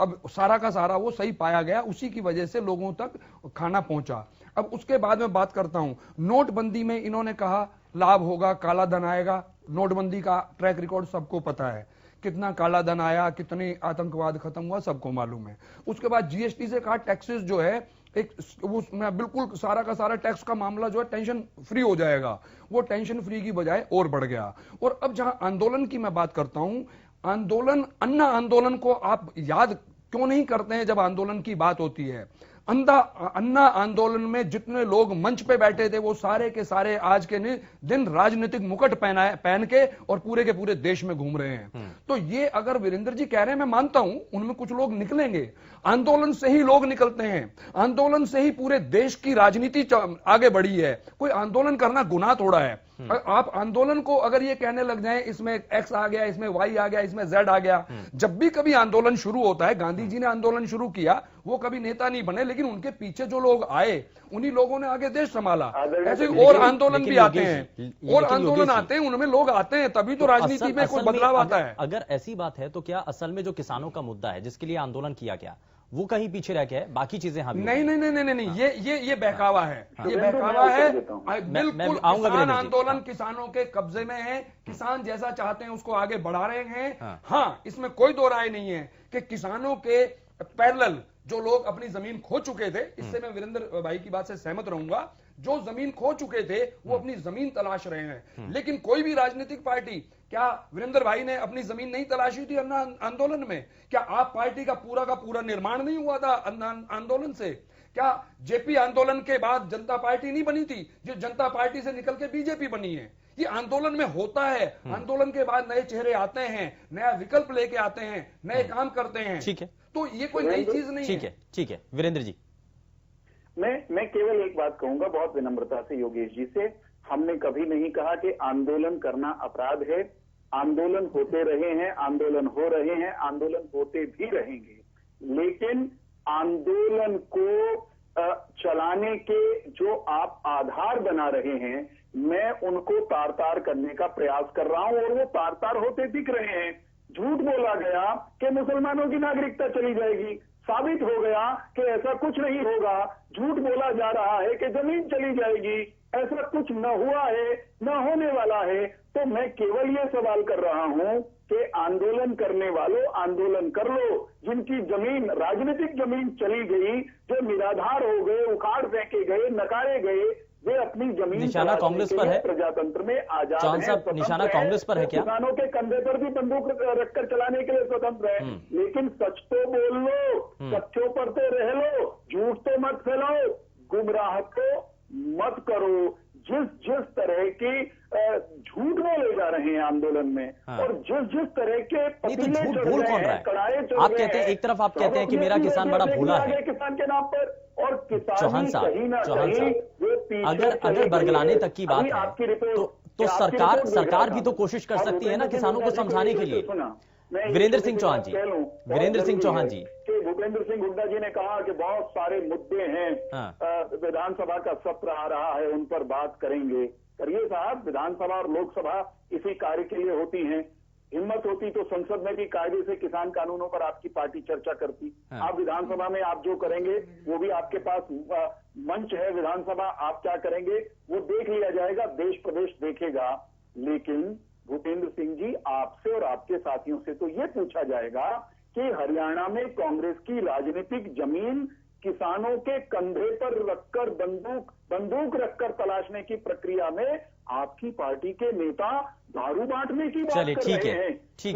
Speaker 12: अब सारा का सारा वो सही पाया गया, उसी की वजह से लोगों तक खाना पहुंचा। अब उसके बाद में बात करता हूं, नोटबंदी में इन्होंने कहा लाभ होगा, काला धन आएगा। नोटबंदी का ट्रैक रिकॉर्ड सबको पता है, कितना काला धन आया, कितनी आतंकवाद खत्म हुआ, सबको मालूम है। उसके बाद जीएसटी से कहा टैक्सेस जो है एक वो बिल्कुल सारा का सारा टैक्स का मामला जो है टेंशन फ्री हो जाएगा, वो टेंशन फ्री की बजाय और बढ़ गया। और अब जहां आंदोलन की मैं बात करता हूं, आंदोलन, अन्ना आंदोलन को आप याद क्यों नहीं करते हैं जब आंदोलन की बात होती है? अन्ना आंदोलन में जितने लोग मंच पे बैठे थे वो सारे के सारे आज के दिन राजनीतिक मुकुट पहन के और पूरे के पूरे देश में घूम रहे हैं। तो ये अगर वीरेंद्र जी कह रहे हैं, मैं मानता हूं उनमें कुछ लोग निकलेंगे, आंदोलन से ही लोग निकलते हैं, आंदोलन से ही पूरे देश की राजनीति आगे बढ़ी है। कोई आंदोलन करना गुनाह थोड़ा है। आप आंदोलन को अगर ये कहने लग जाएं इसमें एक्स आ गया, इसमें वाई आ गया, इसमें जेड आ गया, जब भी कभी आंदोलन शुरू होता है, गांधी जी ने आंदोलन शुरू किया, वो कभी नेता नहीं बने, लेकिन उनके पीछे जो लोग आए उन्हीं लोगों ने आगे देश संभाला। ऐसे और आंदोलन भी आते हैं, और आंदोलन आते हैं, उनमें लोग आते हैं, तभी तो राजनीति में कोई बदलाव आता है।
Speaker 2: अगर ऐसी बात है तो क्या असल में जो किसानों का मुद्दा है जिसके लिए आंदोलन किया गया वो कहीं पीछे रह गया है, बाकी चीजें हाँ
Speaker 12: नहीं, ये बहकावा है, ये बहकावा है। बिल्कुल किसान आंदोलन किसानों के कब्जे में है, किसान जैसा चाहते हैं उसको आगे बढ़ा रहे हैं। हाँ, इसमें कोई दो राय नहीं है कि किसानों के पैरेलल जो लोग अपनी जमीन खो चुके थे, इससे मैं वीरेंद्र भाई की बात से सहमत रहूंगा, जो जमीन खो चुके थे वो अपनी जमीन तलाश रहे हैं। लेकिन कोई भी राजनीतिक पार्टी, क्या वीरेंद्र भाई ने अपनी जमीन नहीं तलाशी थी अन्ना आंदोलन में? क्या आप पार्टी का पूरा निर्माण नहीं हुआ था आंदोलन से? क्या जेपी आंदोलन के बाद जनता पार्टी नहीं बनी थी, जो जनता पार्टी से निकल के बीजेपी बनी है? ये आंदोलन में होता है। आंदोलन के बाद नए चेहरे आते हैं, नया विकल्प लेके आते हैं, नए काम करते हैं।
Speaker 2: ठीक है,
Speaker 12: तो ये कोई नई चीज नहीं है।
Speaker 2: ठीक है वीरेंद्र जी,
Speaker 11: मैं केवल एक बात कहूंगा बहुत विनम्रता से योगेश जी से, हमने कभी नहीं कहा कि आंदोलन करना अपराध है। आंदोलन होते रहे हैं, आंदोलन हो रहे हैं, आंदोलन होते भी रहेंगे, लेकिन आंदोलन को चलाने के जो आप आधार बना रहे हैं, मैं उनको तार तार करने का प्रयास कर रहा हूं और वो तार तार होते दिख रहे हैं। झूठ बोला गया कि मुसलमानों की नागरिकता चली जाएगी, साबित हो गया कि ऐसा कुछ नहीं होगा। झूठ बोला जा रहा है कि जमीन चली जाएगी, ऐसा कुछ न हुआ है, न होने वाला है। तो मैं केवल ये सवाल कर रहा हूं कि आंदोलन करने वालों आंदोलन कर लो, जिनकी जमीन, राजनीतिक जमीन चली गई, जो निराधार हो गए, उखाड़ फेंके गए, नकारे गए, वे अपनी जमीन
Speaker 2: निशाना कांग्रेस पर है,
Speaker 11: प्रजातंत्र में आजाद
Speaker 2: चौहान साहब, निशाना कांग्रेस पर है क्या?
Speaker 11: किसानों के कंधे पर भी बंदूक रखकर चलाने के लिए स्वतंत्र है, लेकिन सच तो बोल लो, सच्चों पर तो रह लो, झूठ तो मत फैलाओ, गुमराह तो मत करो। जिस तरह की झूठ बोले जा रहे हैं आंदोलन में, और जिस तरह के पतीले चढ़ रहे हैं, कड़ाए चढ़
Speaker 2: आप कहते हैं, एक तरफ आप कहते हैं कि मेरा किसान बड़ा भोला है
Speaker 11: किसान के नाम पर, और
Speaker 2: चौहान साहब अगर बरगलाने तक की बात है तो सरकार भी तो कोशिश कर सकती है ना किसानों को समझाने के लिए। वीरेंद्र सिंह चौहान जी,
Speaker 11: भूपेंद्र सिंह हुड्डा जी ने कहा कि बहुत सारे मुद्दे हैं, विधानसभा का सत्र आ रहा है, उन पर बात करेंगे। करिए साहब, विधानसभा और लोकसभा इसी कार्य के लिए होती हैं। हिम्मत होती तो संसद में भी कायदे से किसान कानूनों पर आपकी पार्टी चर्चा करती। आप विधानसभा में आप जो करेंगे वो भी आपके पास मंच है, विधानसभा, आप क्या करेंगे वो देख लिया जाएगा, देश प्रदेश देखेगा। लेकिन भूपेंद्र सिंह जी, आपसे और आपके साथियों से तो ये पूछा जाएगा कि हरियाणा में कांग्रेस की राजनीतिक जमीन किसानों के कंधे पर रखकर बंदूक रखकर तलाशने की प्रक्रिया में आपकी पार्टी के नेता दारू बांटने की बात कर रहे हैं।
Speaker 2: ठीक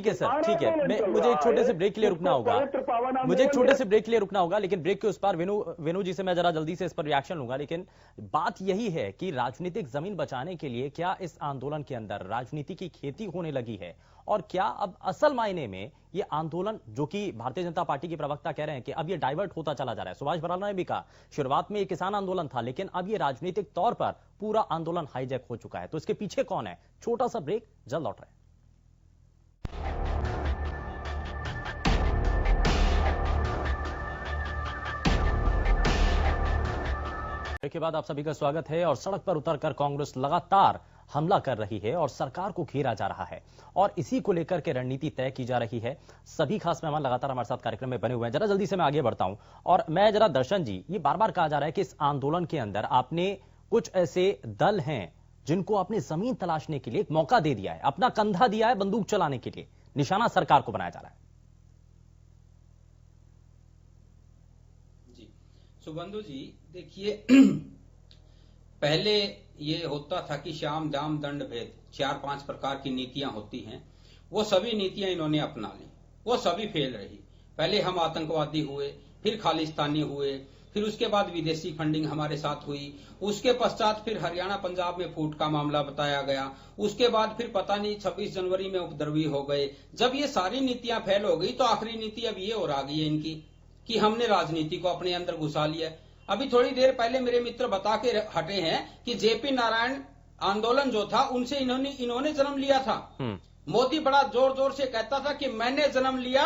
Speaker 2: है सर, ठीक है। मुझे एक छोटे से ब्रेक के लिए रुकना होगा, लेकिन ब्रेक के उस पार वेणु जी से मैं जरा जल्दी से इस पर रिएक्शन लूंगा। लेकिन बात यही है कि राजनीतिक जमीन बचाने के लिए क्या इस आंदोलन के अंदर राजनीति की खेती होने लगी है, और क्या अब असल मायने में ये आंदोलन, जो कि भारतीय जनता पार्टी के प्रवक्ता कह रहे हैं कि अब ये डाइवर्ट होता चला जा रहा है। सुभाष बराला ने भी कहा शुरुआत में ये किसान आंदोलन था, लेकिन अब ये राजनीतिक तौर पर पूरा आंदोलन हाईजैक हो चुका है। तो इसके पीछे कौन है? छोटा सा ब्रेक, जल्द लौट रहे हैं। के बाद आप सभी का स्वागत है। और सड़क पर उतरकर कांग्रेस लगातार हमला कर रही है और सरकार को घेरा जा रहा है और इसी को लेकर के रणनीति तय की जा रही है। सभी खास मेहमान लगातार हमारे साथ कार्यक्रम में बने हुए हैं। जरा जल्दी से मैं आगे बढ़ता हूं और मैं जरा दर्शन जी, ये बार बार कहा जा रहा है कि इस आंदोलन के अंदर आपने कुछ ऐसे दल हैं जिनको आपने जमीन तलाशने के लिए एक मौका दे दिया है, अपना कंधा दिया है बंदूक चलाने के लिए, निशाना सरकार को बनाया जा रहा है।
Speaker 10: जी सुबंधु जी, देखिए पहले ये होता था कि शाम दाम दंड भेद 4-5 प्रकार की नीतियां होती हैं, वो सभी नीतियां इन्होंने अपना ली, वो सभी फेल रही। पहले हम आतंकवादी हुए, फिर खालिस्तानी हुए, फिर उसके बाद विदेशी फंडिंग हमारे साथ हुई, उसके पश्चात फिर हरियाणा पंजाब में फूट का मामला बताया गया, उसके बाद फिर पता नहीं 26 जनवरी में उपद्रवी हो गए। जब ये सारी नीतियां फेल हो गई तो आखिरी नीति अब ये और आ गई है इनकी कि हमने राजनीति को अपने अंदर घुसा लिया। अभी थोड़ी देर पहले मेरे मित्र बता के हटे हैं कि जेपी नारायण आंदोलन जो था उनसे इन्होंने जन्म लिया था। मोदी बड़ा जोर जोर से कहता था कि मैंने जन्म लिया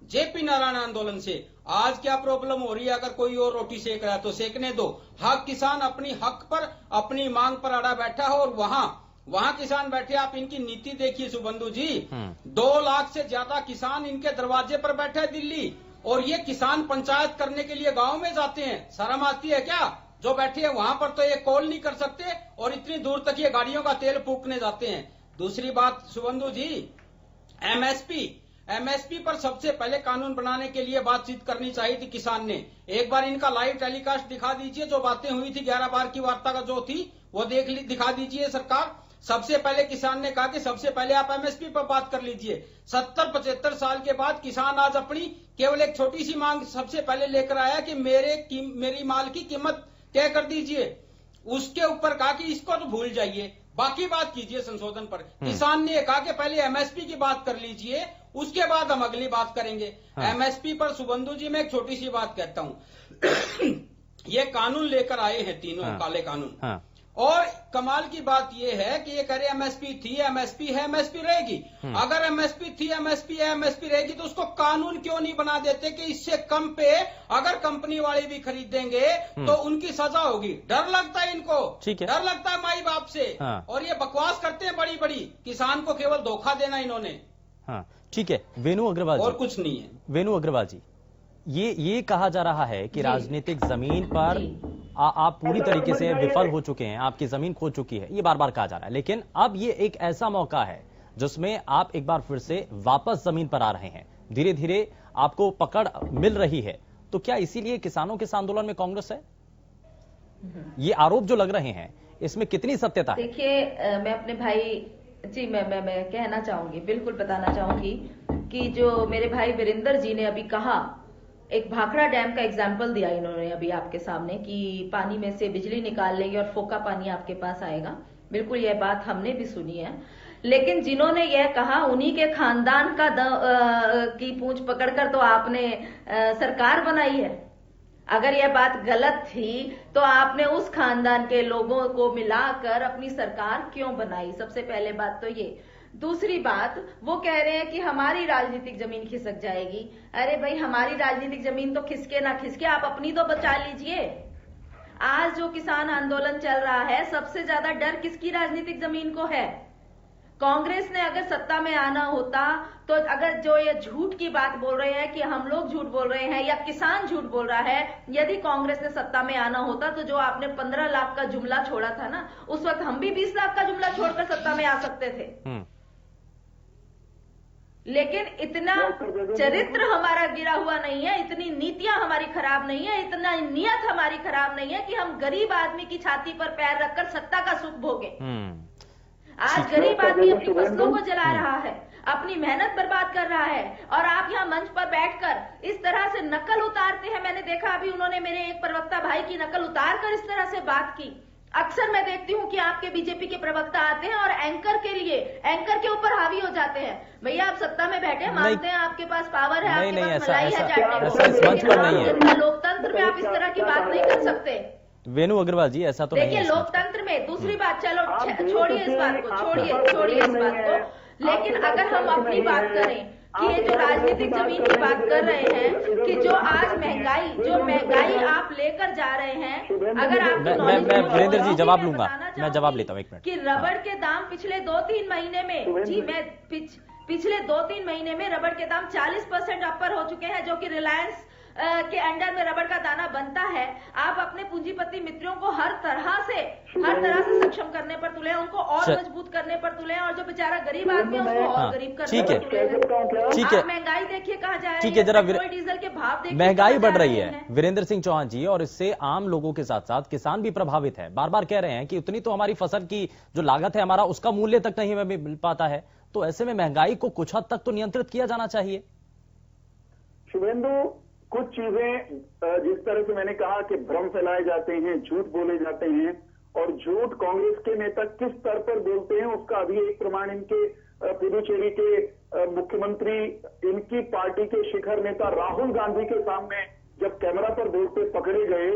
Speaker 10: जेपी नारायण आंदोलन से। आज क्या प्रॉब्लम हो रही है? अगर कोई और रोटी सेक रहा है तो सेकने दो। हक किसान अपनी हक पर, अपनी मांग पर अड़ा बैठा है और वहां किसान बैठे। आप इनकी नीति देखिए सुबंधु जी, 2 लाख से ज्यादा किसान इनके दरवाजे पर बैठे हैं दिल्ली, और ये किसान पंचायत करने के लिए गांव में जाते हैं। शर्म आती है क्या? जो बैठे हैं वहां पर तो ये कॉल नहीं कर सकते और इतनी दूर तक ये गाड़ियों का तेल फूकने जाते हैं। दूसरी बात सुबंधु जी, एमएसपी पर सबसे पहले कानून बनाने के लिए बातचीत करनी चाहिए थी किसान ने। एक बार इनका लाइव टेलीकास्ट दिखा दीजिए, जो बातें हुई थी 11 बार की वार्ता का जो थी वो दिखा दीजिए सरकार। सबसे पहले किसान ने कहा कि सबसे पहले आप एमएसपी पर बात कर लीजिए। 70-75 साल के बाद किसान आज अपनी केवल एक छोटी सी मांग सबसे पहले लेकर आया कि मेरी माल की कीमत तय कर दीजिए। उसके ऊपर कहा कि इसको तो भूल जाइए, बाकी बात कीजिए संशोधन पर। किसान ने कहा कि पहले एमएसपी की बात कर लीजिए, उसके बाद हम अगली बात करेंगे। एमएसपी पर सुबंधु जी मैं एक छोटी सी बात कहता हूं। ये कानून लेकर आए हैं तीनों काले कानून, और कमाल की बात यह है कि ये कह रहे एमएसपी थी, एमएसपी है, एमएसपी रहेगी। अगर एमएसपी थी, एमएसपी है, एमएसपी रहेगी तो उसको कानून क्यों नहीं बना देते कि इससे कम पे अगर कंपनी वाले भी खरीदेंगे तो उनकी सजा होगी। डर लगता है इनको, डर लगता है माई बाप से। और ये बकवास करते हैं बड़ी बड़ी, किसान को केवल धोखा देना इन्होंने।
Speaker 2: ठीक है वेणु अग्रवाल जी,
Speaker 10: और कुछ नहीं है।
Speaker 2: वेणु अग्रवाल जी, ये कहा जा रहा है कि राजनीतिक जमीन पर आप पूरी तरीके से विफल हो चुके हैं, आपकी जमीन खो चुकी है, ये बार बार कहा जा रहा है। लेकिन अब ये एक ऐसा मौका है जिसमें आप एक बार फिर से वापस जमीन पर आ रहे हैं, धीरे धीरे आपको पकड़ मिल रही है। तो क्या इसीलिए किसानों के इस आंदोलन में कांग्रेस है? ये आरोप जो लग रहे हैं इसमें कितनी सत्यता है?
Speaker 9: देखिए मैं अपने भाई जी मैं कहना चाहूंगी, बिल्कुल बताना चाहूंगी कि जो मेरे भाई वीरेंद्र जी ने अभी कहा, एक भाखड़ा डैम का एग्जाम्पल दिया इन्होंने अभी आपके सामने कि पानी में से बिजली निकाल लेंगे और फोका पानी आपके पास आएगा। बिल्कुल यह बात हमने भी सुनी है, लेकिन जिन्होंने यह कहा उन्हीं के खानदान का की पूंछ पकड़कर तो आपने सरकार बनाई है। अगर यह बात गलत थी तो आपने उस खानदान के लोगों को मिलाकर अपनी सरकार क्यों बनाई? सबसे पहले बात तो ये। दूसरी बात, वो कह रहे हैं कि हमारी राजनीतिक जमीन खिसक जाएगी। अरे भाई, हमारी राजनीतिक जमीन तो खिसके ना खिसके, आप अपनी तो बचा लीजिए। आज जो किसान आंदोलन चल रहा है, सबसे ज्यादा डर किसकी राजनीतिक जमीन को है? कांग्रेस ने अगर सत्ता में आना होता तो अगर जो ये झूठ की बात बोल रहे हैं कि हम लोग झूठ बोल रहे हैं या किसान झूठ बोल रहा है, यदि कांग्रेस ने सत्ता में आना होता तो जो आपने 15 लाख का जुमला छोड़ा था ना, उस वक्त हम भी 20 लाख का जुमला छोड़कर सत्ता में आ सकते थे। लेकिन इतना चरित्र हमारा गिरा हुआ नहीं है, इतनी नीतियां हमारी खराब नहीं है, इतना नियत हमारी खराब नहीं है कि हम गरीब आदमी की छाती पर पैर रखकर सत्ता का सुख भोगे। आज गरीब आदमी अपनी फसलों को जला रहा है, अपनी मेहनत बर्बाद कर रहा है, और आप यहाँ मंच पर बैठकर इस तरह से नकल उतारते हैं। मैंने देखा अभी उन्होंने मेरे एक प्रवक्ता भाई की नकल उतारकर इस तरह से बात की। अक्सर मैं देखती हूँ कि आपके बीजेपी के प्रवक्ता आते हैं और एंकर के ऊपर हावी हो जाते हैं। भैया, आप सत्ता में बैठे, मानते हैं आपके पास पावर है, आपके पास मलाई है चाटने को, लोकतंत्र में आप इस तरह की बात नहीं कर सकते।
Speaker 2: वेणु अग्रवाल जी, ऐसा तो नहीं है।
Speaker 9: देखिए, लोकतंत्र में दूसरी बात, चलो छोड़िए इस बात को, छोड़िए इस बात को। लेकिन अगर हम अपनी बात करें कि ये जो राजनीतिक जमीन की बात कर रहे हैं कि जो आज महंगाई आप लेकर जा रहे हैं, अगर आप
Speaker 2: मैं वीरेंद्र जी जवाब लूंगा, मैं जवाब लेता हूँ 1 मिनट
Speaker 9: कि रबड़ के दाम पिछले 2-3 महीने में पिछले 2-3 महीने में रबड़ के दाम 40% अपर हो चुके हैं, जो कि रिलायंस के अंडर में रबड़ का दाना बनता है। आप अपने पूंजीपति मित्रों को हर तरह से सक्षम करने पर तुले, उनको और मजबूत करने पर तुले, और जो बेचारा गरीब आदमी है उसको और गरीब करने पर तुले।
Speaker 2: ठीक है,
Speaker 9: महंगाई देखिए कहाँ जा रही है,
Speaker 2: ठीक है, जरा
Speaker 9: पेट्रोल डीजल के भाव देखिए,
Speaker 2: महंगाई बढ़ रही है वीरेंद्र सिंह चौहान जी, और इससे आम लोगों के साथ साथ किसान भी प्रभावित है। बार बार कह रहे हैं कि उतनी तो हमारी फसल की जो लागत है हमारा उसका मूल्य तक नहीं हमें मिल पाता है, तो ऐसे में महंगाई को कुछ हद तक तो नियंत्रित किया जाना चाहिए।
Speaker 11: शुभेंदु, कुछ चीजें जिस तरह से मैंने कहा कि भ्रम फैलाए जाते हैं, झूठ बोले जाते हैं, और झूठ कांग्रेस के नेता किस स्तर पर बोलते हैं उसका अभी एक प्रमाण इनके पुदुचेरी के मुख्यमंत्री, इनकी पार्टी के शिखर नेता राहुल गांधी के सामने जब कैमरा पर बोलते पकड़े गए,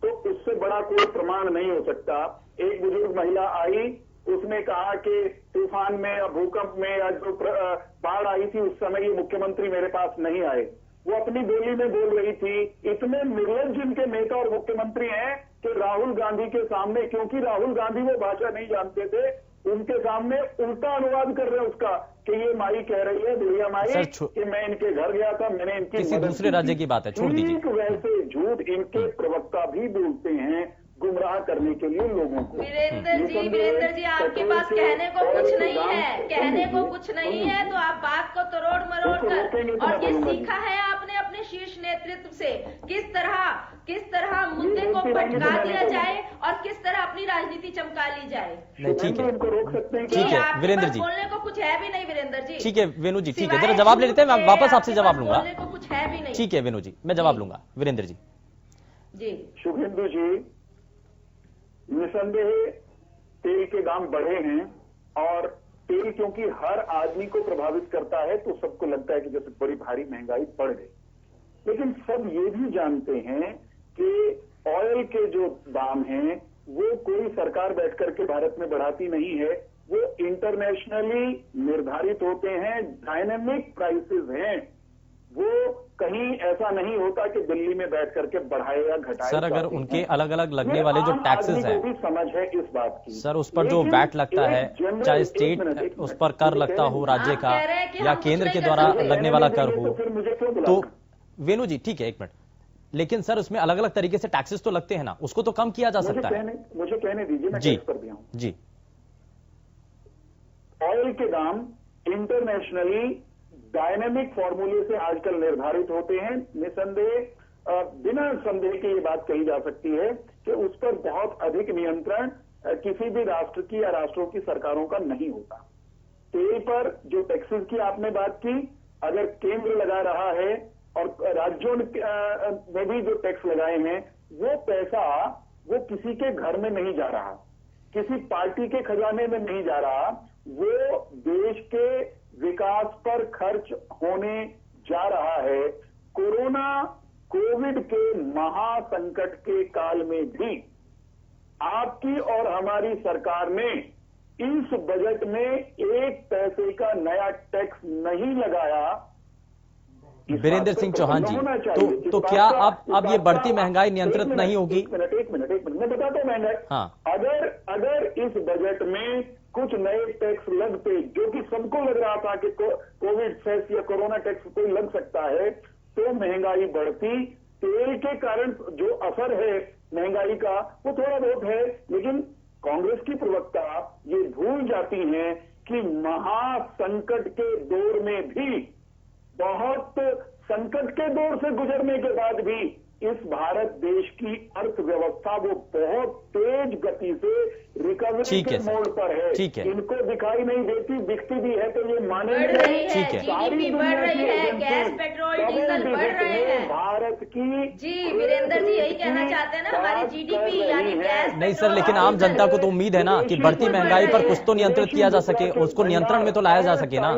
Speaker 11: तो उससे बड़ा कोई प्रमाण नहीं हो सकता। एक बुजुर्ग महिला आई, उसने कहा कि तूफान में या भूकंप में या जो बाढ़ आई थी उस समय ये मुख्यमंत्री मेरे पास नहीं आए। वो अपनी बोली में बोल रही थी। इतने निर्लज्ज जिनके नेता और मुख्यमंत्री हैं कि राहुल गांधी के सामने, क्योंकि राहुल गांधी वो भाषा नहीं जानते थे, उनके सामने उल्टा अनुवाद कर रहे हैं उसका कि ये माई कह रही है, बुढ़िया माई, कि मैं इनके घर गया था, मैंने इनकी
Speaker 2: किसी दूसरे राज्य की बात है, छोड़ दीजिए।
Speaker 11: वैसे झूठ इनके प्रवक्ता भी बोलते हैं गुमराह करने के लिए लोगों को।
Speaker 9: वीरेंद्र जी आपके पास कहने को कुछ नहीं है, तो आप बात को तोड़ मरोड़ कर, और ये सीखा है आपने अपने शीर्ष नेतृत्व से, किस तरह मुद्दे को भटका दिया जाए और किस तरह अपनी राजनीति चमका ली जाए।
Speaker 2: नहीं, ठीक है,
Speaker 11: इनको रोक सकते हैं।
Speaker 2: ठीक है वीरेंद्र जी,
Speaker 9: बोलने को कुछ है भी नहीं वीरेंद्र जी।
Speaker 2: ठीक है वेनु जी, ठीक है, जरा जवाब ले लेते हैं, मैं वापस आपसे जवाब लूंगा।
Speaker 9: बोलने को कुछ है भी नहीं।
Speaker 2: ठीक है वेनु जी, मैं जवाब लूंगा। वीरेंद्र जी।
Speaker 11: शुभेंदु जी, निसंदेह तेल के दाम बढ़े हैं, और तेल क्योंकि हर आदमी को प्रभावित करता है तो सबको लगता है कि जैसे बड़ी भारी महंगाई बढ़ गई। लेकिन सब ये भी जानते हैं कि ऑयल के जो दाम हैं वो कोई सरकार बैठ करके भारत में बढ़ाती नहीं है, वो इंटरनेशनली निर्धारित होते हैं, डायनेमिक प्राइसेस हैं। वो कहीं ऐसा नहीं होता कि दिल्ली में बैठ करके बढ़ाए या घटाए।
Speaker 2: सर, अगर उनके अलग अलग लगने वाले जो टैक्सेस हैं,
Speaker 11: भी समझ है इस बात की
Speaker 2: सर, उस पर जो वैट लगता है, चाहे स्टेट उस पर कर लगता हो राज्य का या केंद्र के द्वारा लगने वाला कर हो, तो वेनु जी ठीक है 1 मिनट, लेकिन सर उसमें अलग अलग तरीके से टैक्सेस तो लगते हैं ना, उसको तो कम किया जा सकता है।
Speaker 11: मुझे कहने दीजिए, मैं
Speaker 2: जी
Speaker 11: कर दिया हूं।
Speaker 2: जी,
Speaker 11: ऑयल के दाम इंटरनेशनली डायनेमिक फॉर्मूले से आजकल निर्धारित होते हैं। निसंदेह बिना संदेह की ये बात कही जा सकती है कि उस पर बहुत अधिक नियंत्रण किसी भी राष्ट्र की या राष्ट्रों की सरकारों का नहीं होता। तेल पर जो टैक्सेस की आपने बात की, अगर केंद्र लगा रहा है और राज्यों ने भी जो टैक्स लगाए हैं, वो पैसा वो किसी के घर में नहीं जा रहा, किसी पार्टी के खजाने में नहीं जा रहा, वो देश के विकास पर खर्च होने जा रहा है। कोविड के महासंकट के काल में भी आपकी और हमारी सरकार ने इस बजट में 1 पैसे का नया टैक्स नहीं लगाया।
Speaker 2: वीरेंद्र सिंह चौहान जी, तो क्या अब ये बढ़ती महंगाई नियंत्रित नहीं होगी?
Speaker 11: एक मिनट मैं बताता हूं महंगाई।
Speaker 2: हाँ,
Speaker 11: अगर इस बजट में कुछ नए टैक्स लगते, जो कि सबको लग रहा था कि कोविड सेस या कोरोना टैक्स कोई लग सकता है, तो महंगाई बढ़ती। तेल के कारण जो असर है महंगाई का वो थोड़ा बहुत है, लेकिन कांग्रेस की प्रवक्ता ये भूल जाती हैं कि महासंकट के दौर में भी, बहुत संकट के दौर से गुजरने के बाद भी इस भारत देश की अर्थव्यवस्था वो बहुत तेज गति से रिकवरी के मोड पर है।
Speaker 2: ठीक है,
Speaker 11: इनको दिखाई नहीं देती, दिखती भी है तो ये माने
Speaker 9: बढ़ रही है, जीडीपी बढ़ रही है, गैस पेट्रोल डीजल बढ़ रहे हैं
Speaker 11: भारत की।
Speaker 9: जी वीरेंद्र जी यही कहना चाहते हैं ना, हमारी जीडीपी यानी गैस
Speaker 2: नहीं सर, लेकिन आम जनता को तो उम्मीद है ना कि बढ़ती महंगाई पर कुछ तो नियंत्रित किया जा सके, उसको नियंत्रण में तो लाया जा सके ना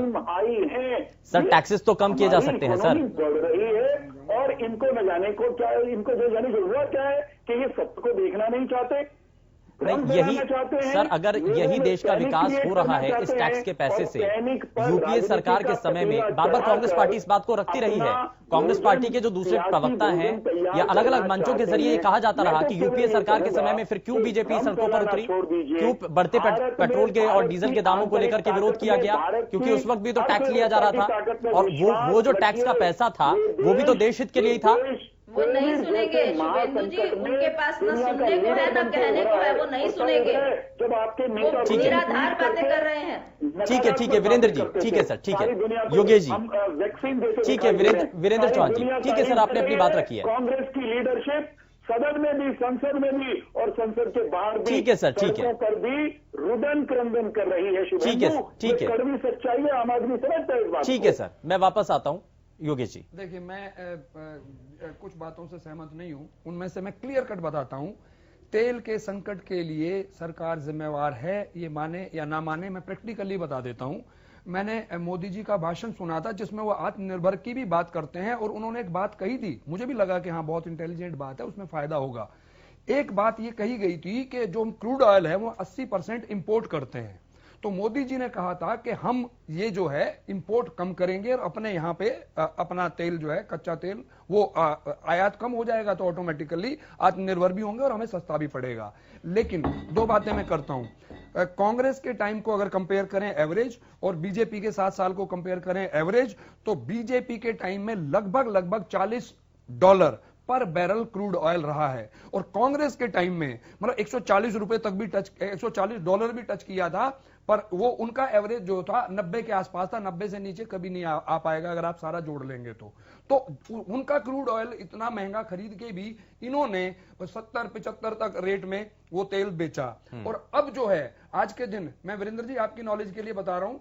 Speaker 2: सर, टैक्सेस तो कम किए जा सकते हैं सर।
Speaker 11: बढ़ रही है और इनको न जाने को क्या है, इनको जो जाने जरूरत क्या है कि ये सत्य को देखना नहीं चाहते।
Speaker 2: नहीं, यही सर, अगर यही देश का विकास हो रहा है इस टैक्स के पैसे से, यूपीए सरकार के समय में बार बार कांग्रेस पार्टी इस बात को रखती रही है। कांग्रेस पार्टी के जो दूसरे प्रवक्ता हैं या अलग अलग मंचों के जरिए ये कहा जाता रहा कि यूपीए सरकार के समय में फिर क्यों बीजेपी सड़कों पर उतरी, क्यों बढ़ते पेट्रोल के और डीजल के दामों को लेकर के विरोध किया गया, क्योंकि उस वक्त भी तो टैक्स लिया जा रहा था और वो जो टैक्स का पैसा था वो भी तो देश हित के लिए ही था।
Speaker 9: वो नहीं सुनेंगे शुभेंदु जी, उनके पास न सुनने को है न कहने को है, वो नहीं सुनेंगे।
Speaker 11: जब आपके
Speaker 9: वो निराधार बातें कर रहे हैं।
Speaker 2: ठीक है वीरेंद्र जी, ठीक है सर, ठीक है योगेश जी, ठीक है वीरेंद्र चौहान जी, ठीक है सर, आपने अपनी बात रखी है।
Speaker 11: कांग्रेस की लीडरशिप सदन में भी, संसद में भी और संसद के बाहर भी,
Speaker 2: ठीक है सर, ठीक है,
Speaker 11: पर भी रुदन क्रंदन कर रही है।
Speaker 2: ठीक है,
Speaker 11: कड़वी सच्चाई है, आम आदमी समझता है इस बात।
Speaker 2: ठीक है सर, मैं वापस आता हूं योगेश जी।
Speaker 12: देखिए, मैं कुछ बातों से सहमत नहीं हूं, उनमें से मैं क्लियर कट बताता हूं। तेल के संकट के लिए सरकार जिम्मेवार है, ये माने या ना माने, मैं प्रैक्टिकली बता देता हूं। मैंने मोदी जी का भाषण सुना था जिसमें वो आत्मनिर्भर की भी बात करते हैं और उन्होंने एक बात कही थी, मुझे भी लगा कि हाँ बहुत इंटेलिजेंट बात है, उसमें फायदा होगा। एक बात ये कही गई थी कि जो क्रूड ऑयल है वो 80% इंपोर्ट करते हैं, तो मोदी जी ने कहा था कि हम ये जो है इंपोर्ट कम करेंगे और अपने यहाँ पे अपना तेल जो है कच्चा तेल वो आयात कम हो जाएगा, तो ऑटोमेटिकली आत्मनिर्भर भी होंगे और हमें सस्ता भी पड़ेगा। लेकिन दो बातें मैं करता हूं, कांग्रेस के टाइम को अगर कंपेयर करें एवरेज और बीजेपी के 7 साल को कंपेयर करें एवरेज, तो बीजेपी के टाइम में लगभग $40 पर बैरल क्रूड ऑयल रहा है और कांग्रेस के टाइम में मतलब $140 तक भी $140 भी टच किया था, पर वो उनका एवरेज जो था 90 के आसपास था, 90 से नीचे कभी नहीं आ पाएगा अगर आप सारा जोड़ लेंगे तो उनका क्रूड ऑयल इतना महंगा खरीद के भी इन्होंने 70-75 तक रेट में वो तेल बेचा। और अब जो है आज के दिन, मैं वीरेंद्र जी आपकी नॉलेज के लिए बता रहा हूं,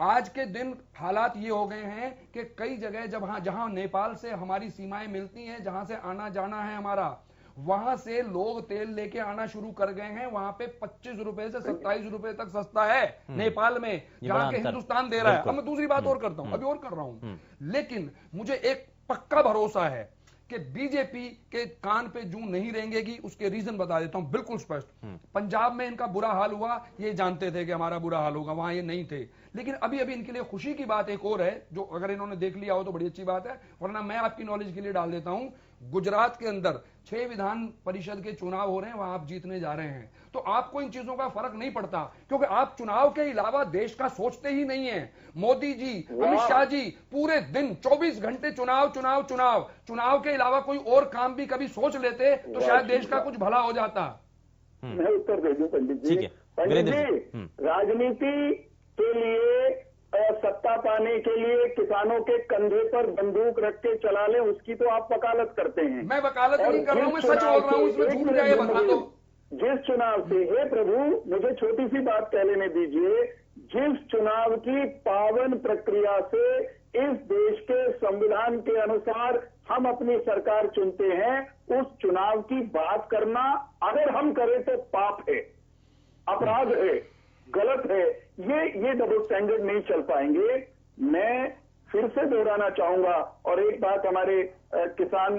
Speaker 12: आज के दिन हालात ये हो गए हैं कि कई जगह जहां नेपाल से हमारी सीमाएं मिलती हैं, जहां से आना जाना है हमारा, वहां से लोग तेल लेके आना शुरू कर गए हैं। वहां पे $25 से $27 तक सस्ता है नेपाल में, जहां के हिंदुस्तान दे रहा है। अब मैं दूसरी बात और करता हूं, अभी और कर रहा हूं, लेकिन मुझे एक पक्का भरोसा है कि बीजेपी के कान पे जूं नहीं रेंगेगी। उसके रीजन बता देता हूं बिल्कुल स्पष्ट। पंजाब में इनका बुरा हाल हुआ, ये जानते थे कि हमारा बुरा हाल होगा, वहां ये नहीं थे। लेकिन अभी इनके लिए खुशी की बात एक और है, जो अगर इन्होंने देख लिया हो तो बड़ी अच्छी बात है, वरना मैं आपकी नॉलेज के लिए डाल देता हूं। गुजरात के अंदर 6 विधान परिषद के चुनाव हो रहे हैं, वहां आप जीतने जा रहे हैं, तो आपको इन चीजों का फर्क नहीं पड़ता, क्योंकि आप चुनाव के अलावा देश का सोचते ही नहीं है। मोदी जी, अमित शाह जी पूरे दिन 24 घंटे चुनाव के अलावा कोई और काम भी कभी सोच लेते तो शायद देश का कुछ भला हो जाता।
Speaker 11: मैं उत्तर दे दूं पंडित जी। पंडित जी, राजनीति के लिए सत्ता पाने के लिए किसानों के कंधे पर बंदूक रख के चला लें, उसकी तो आप वकालत करते हैं।
Speaker 12: मैं वकालत नहीं कर रहा हूं, मैं सच बोल रहा हूं, इसमें झूठ क्या है बता दो।
Speaker 11: जिस चुनाव से, हे प्रभु मुझे छोटी सी बात कह लेने दीजिए, जिस चुनाव की पावन प्रक्रिया से इस देश के संविधान के अनुसार हम अपनी सरकार चुनते हैं, उस चुनाव की बात करना अगर हम करें तो पाप है, अपराध है, गलत है। ये डबल स्टैंडर्ड नहीं चल पाएंगे। मैं फिर से दोहराना चाहूंगा, और एक बात हमारे किसान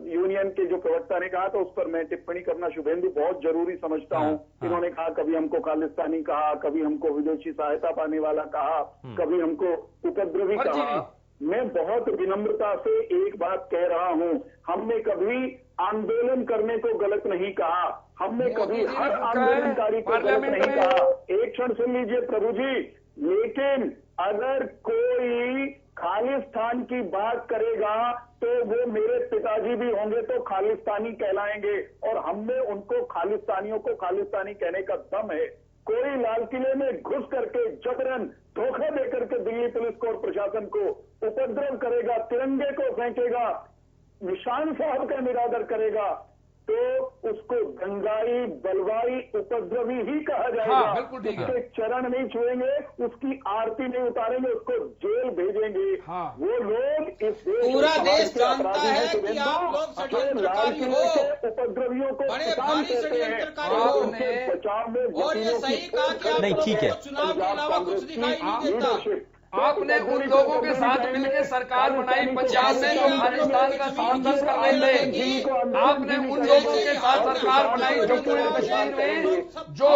Speaker 11: यूनियन के जो प्रवक्ता ने कहा था उस पर मैं टिप्पणी करना शुभेंदु बहुत जरूरी समझता हूं। इन्होंने कहा कभी हमको खालिस्तानी कहा, कभी हमको विदेशी सहायता पाने वाला कहा, कभी हमको उपद्रवी कहा। मैं बहुत विनम्रता से एक बात कह रहा हूं, हमने कभी आंदोलन करने को गलत नहीं कहा, हमने कभी हर आंदोलनकारी को गलत नहीं कहा। एक क्षण सुन लीजिए प्रभु जी, लेकिन अगर कोई खालिस्तान की बात करेगा तो वो मेरे पिताजी भी होंगे तो खालिस्तानी कहलाएंगे, और हमने उनको खालिस्तानियों को खालिस्तानी कहने का दम है। कोई लाल किले में घुस करके जबरन धोखा देकर के दिल्ली पुलिस को और प्रशासन को उपद्रव करेगा, तिरंगे को फेंकेगा, निशान साहब का निरादर करेगा, तो उसको दंगाई, बलवाई, उपद्रवी ही कहा जाएगा। उसके चरण नहीं छुएंगे, उसकी आरती नहीं उतारेंगे, उसको जेल भेजेंगे। वो लोग इस
Speaker 10: पूरा देश जानता है कि आप लोग षड्यंत्रकारी हो,
Speaker 11: उपद्रवियों को
Speaker 10: बड़े भारी षड्यंत्रकारी हो,
Speaker 11: बचाव में
Speaker 10: और ये सही कहा कि आप
Speaker 2: नहीं, ठीक है,
Speaker 10: चुनाव के अलावा कुछ दिखाई नहीं देता।
Speaker 12: आपने उन लोगों के साथ मिलकर सरकार बनाई पंजाब में जो खालिस्तान का समर्थन कर रहे थे। आपने उन लोगों के साथ सरकार बनाई जम्मू एंड कश्मीर में जो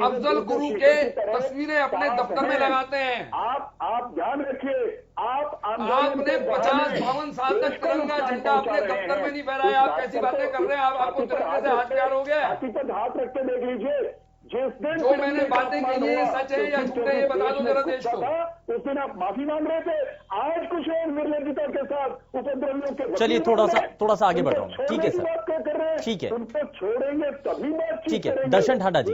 Speaker 12: अफजल गुरु के तस्वीरें अपने दफ्तर में लगाते हैं।
Speaker 11: आप ध्यान रखिए,
Speaker 12: आपने 50-52 साल तक तिरंगा झंडा अपने दफ्तर में नहीं फहराया। आप कैसी बातें कर रहे हैं? आपको तिरंगे से हाथ प्यार हो गया?
Speaker 11: हकीकत हाथ रख के देख लीजिए। जिस दिन
Speaker 12: जो मैंने बातें की है सच है या झूठ है, ये बता दो जरा देश को।
Speaker 11: उस दिन आप माफी मांग रहे थे, आज कुछ और निर्लज्जता के साथ उपद्रवियों के।
Speaker 2: चलिए थोड़ा सा आगे बढ़ रहा हूँ। ठीक है सर, ठीक है,
Speaker 11: उनको छोड़ेंगे तभी बात।
Speaker 2: ठीक है दर्शन ठाडा जी,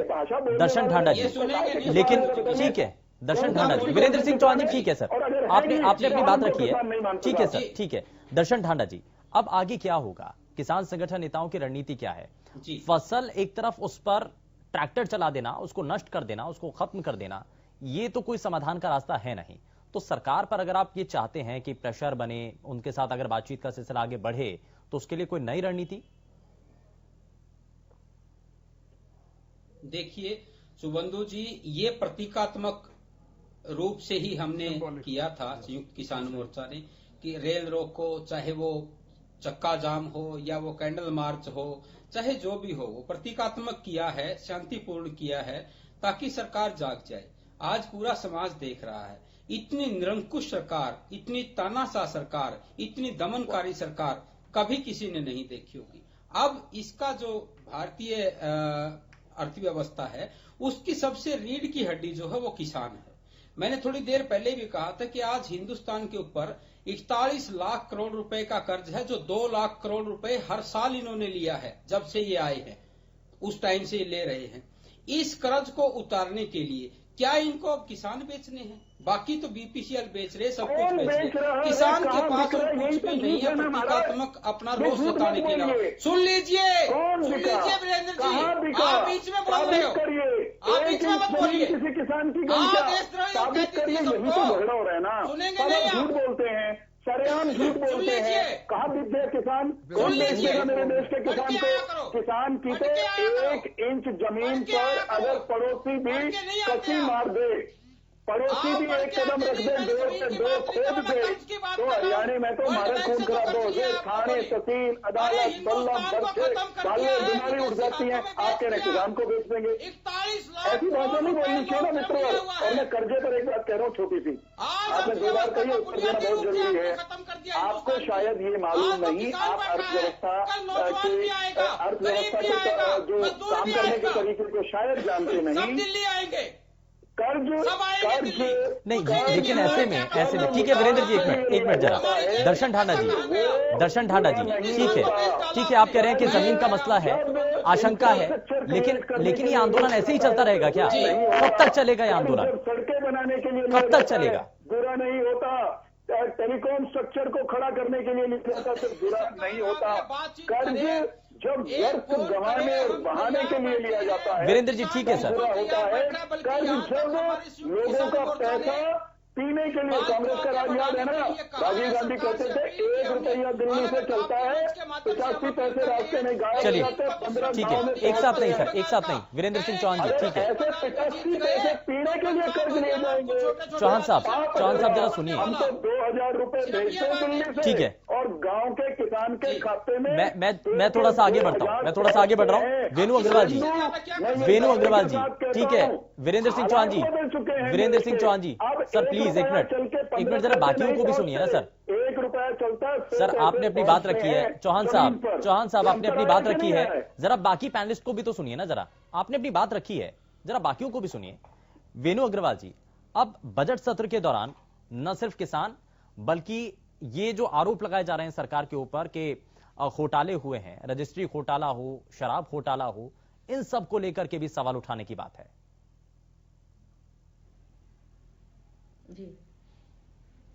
Speaker 2: लेकिन ठीक है दर्शन ठाडा जी, वीरेंद्र सिंह चौहान जी, ठीक है सर, आपने अपनी बात रखी है, ठीक है सर, ठीक है। दर्शन ठाडा जी, अब आगे क्या होगा? किसान संगठन नेताओं की रणनीति क्या है? फसल एक तरफ उस पर ट्रैक्टर चला देना, उसको नष्ट कर देना, उसको खत्म कर देना, ये तो कोई समाधान का रास्ता है नहीं। तो सरकार पर अगर आप ये चाहते हैं कि प्रेशर बने, उनके साथ अगर बातचीत का सिलसिला आगे बढ़े, तो उसके लिए कोई नई रणनीति?
Speaker 10: देखिए सुबंधु जी, ये प्रतीकात्मक रूप से ही हमने किया था संयुक्त किसान मोर्चा ने कि रेल रोको, चाहे वो चक्का जाम हो या वो कैंडल मार्च हो, चाहे जो भी हो, वो प्रतीकात्मक किया है, शांतिपूर्ण किया है, ताकि सरकार जाग जाए। आज पूरा समाज देख रहा है, इतनी निरंकुश सरकार, इतनी तानाशाह सरकार, इतनी दमनकारी सरकार कभी किसी ने नहीं देखी होगी। अब इसका जो भारतीय अर्थव्यवस्था है, उसकी सबसे रीढ़ की हड्डी जो है वो किसान है। मैंने थोड़ी देर पहले भी कहा था कि आज हिंदुस्तान के ऊपर 41 लाख करोड़ रुपए का कर्ज है, जो 2 लाख करोड़ रुपए हर साल इन्होंने लिया है। जब से ये आए हैं उस टाइम से ये ले रहे हैं। इस कर्ज को उतारने के लिए क्या इनको अब किसान बेचने हैं? बाकी तो बीपीसीएल बेच रहे, सब कुछ बेच रहे, किसान के पास और कुछ भी नहीं है प्रतीकात्मक अपना रोष जताने के लिए। सुन लीजिए वीरेंद्र जी, आप बीच में बोल रहे हो, आप बीच में मत बोलिए।
Speaker 11: किसी किसान की सुनेंगे नहीं, झूठ बोलते हैं, सरेआम झूठ बोलते हैं। कहा विद्या किसान, कौन बेचेगा मेरे देश के किसान को? किसान की तो 1 इंच जमीन पर अगर पड़ोसी भी कसी मार दे, पड़ोसी भी एक कदम रख दे, 2 से 2 खोद दे, तो हरियाणा में तो हमारा खून खराब हो जाए। थाने, तहसील, अदालत, बल्लभ, बच्चे, बालियां बीमारी उठ जाती है। आप कह रहे किसान को बेच देंगे? ऐसी बातें नहीं बोलनी चाहिए ना मित्रों। और मैं कर्जे पर एक बात कह रहा हूँ छोटी सी, आपने 2 बार कही, उत्तर देना बहुत जरूरी है। आपको शायद ये मालूम नहीं, आप अर्थव्यवस्था के जो काम करने के तरीके को शायद जानते नहीं। कर्ज
Speaker 2: नहीं, लेकिन ऐसे में ठीक है वीरेंद्र जी, एक मिनट जरा, दर्शन ठाडा जी, ठीक है, आप कह रहे हैं कि जमीन का मसला है, आशंका है, लेकिन ये आंदोलन ऐसे ही चलता रहेगा क्या? कब तक चलेगा ये आंदोलन?
Speaker 11: सड़कें बनाने के लिए
Speaker 2: कब तक चलेगा?
Speaker 11: बुरा नहीं होता, टेलीकॉम स्ट्रक्चर को खड़ा करने के लिए निकला था, सिर्फ बुरा नहीं होता। कर्ज जब व्यर्थ गंवाने और बहाने के लिए लिया जाता है,
Speaker 2: वीरेंद्र जी ठीक है सर,
Speaker 11: होता है। कर्ज जब लोगों का पैसा पीने के लिए, कांग्रेस का राज याद है ना, राजीव गांधी कहते थे 1 रुपया दिल्ली से चलता है, 85 पैसे रास्ते में गायब हो जाते हैं। 15
Speaker 2: ठीक है, एक साथ नहीं सर, एक साथ नहीं, वीरेंद्र सिंह चौहान जी, ठीक है,
Speaker 11: ऐसे 85 पैसे पीने के लिए कर्ज लिए जाएंगे।
Speaker 2: चौहान साहब जरा सुनिए,
Speaker 11: हम तो 2000 रुपए भेजते हैं दिल्ली से,
Speaker 2: ठीक है,
Speaker 11: और गांव के किसान के खाते में।
Speaker 2: मैं थोड़ा सा आगे बढ़ता हूँ, वेणु अग्रवाल जी, ठीक है, वीरेंद्र सिंह चौहान जी, सर प्लीज एक मिनट जरा बाकियों को भी सुनिए ना सर।
Speaker 11: 1 रुपया चलता है
Speaker 2: सर, आपने अपनी बात रखी है, चौहान साहब आपने अपनी बात रखी है, जरा बाकी पैनलिस्ट को भी तो सुनिए ना जरा, आपने अपनी बात रखी है, जरा बाकियों को भी सुनिए। वेणु अग्रवाल जी, अब बजट सत्र के दौरान न सिर्फ किसान, बल्कि ये जो आरोप लगाए जा रहे हैं सरकार के ऊपर कि घोटाले हुए हैं, रजिस्ट्री घोटाला हो, शराब घोटाला हो, इन सब को लेकर के भी सवाल उठाने की बात है।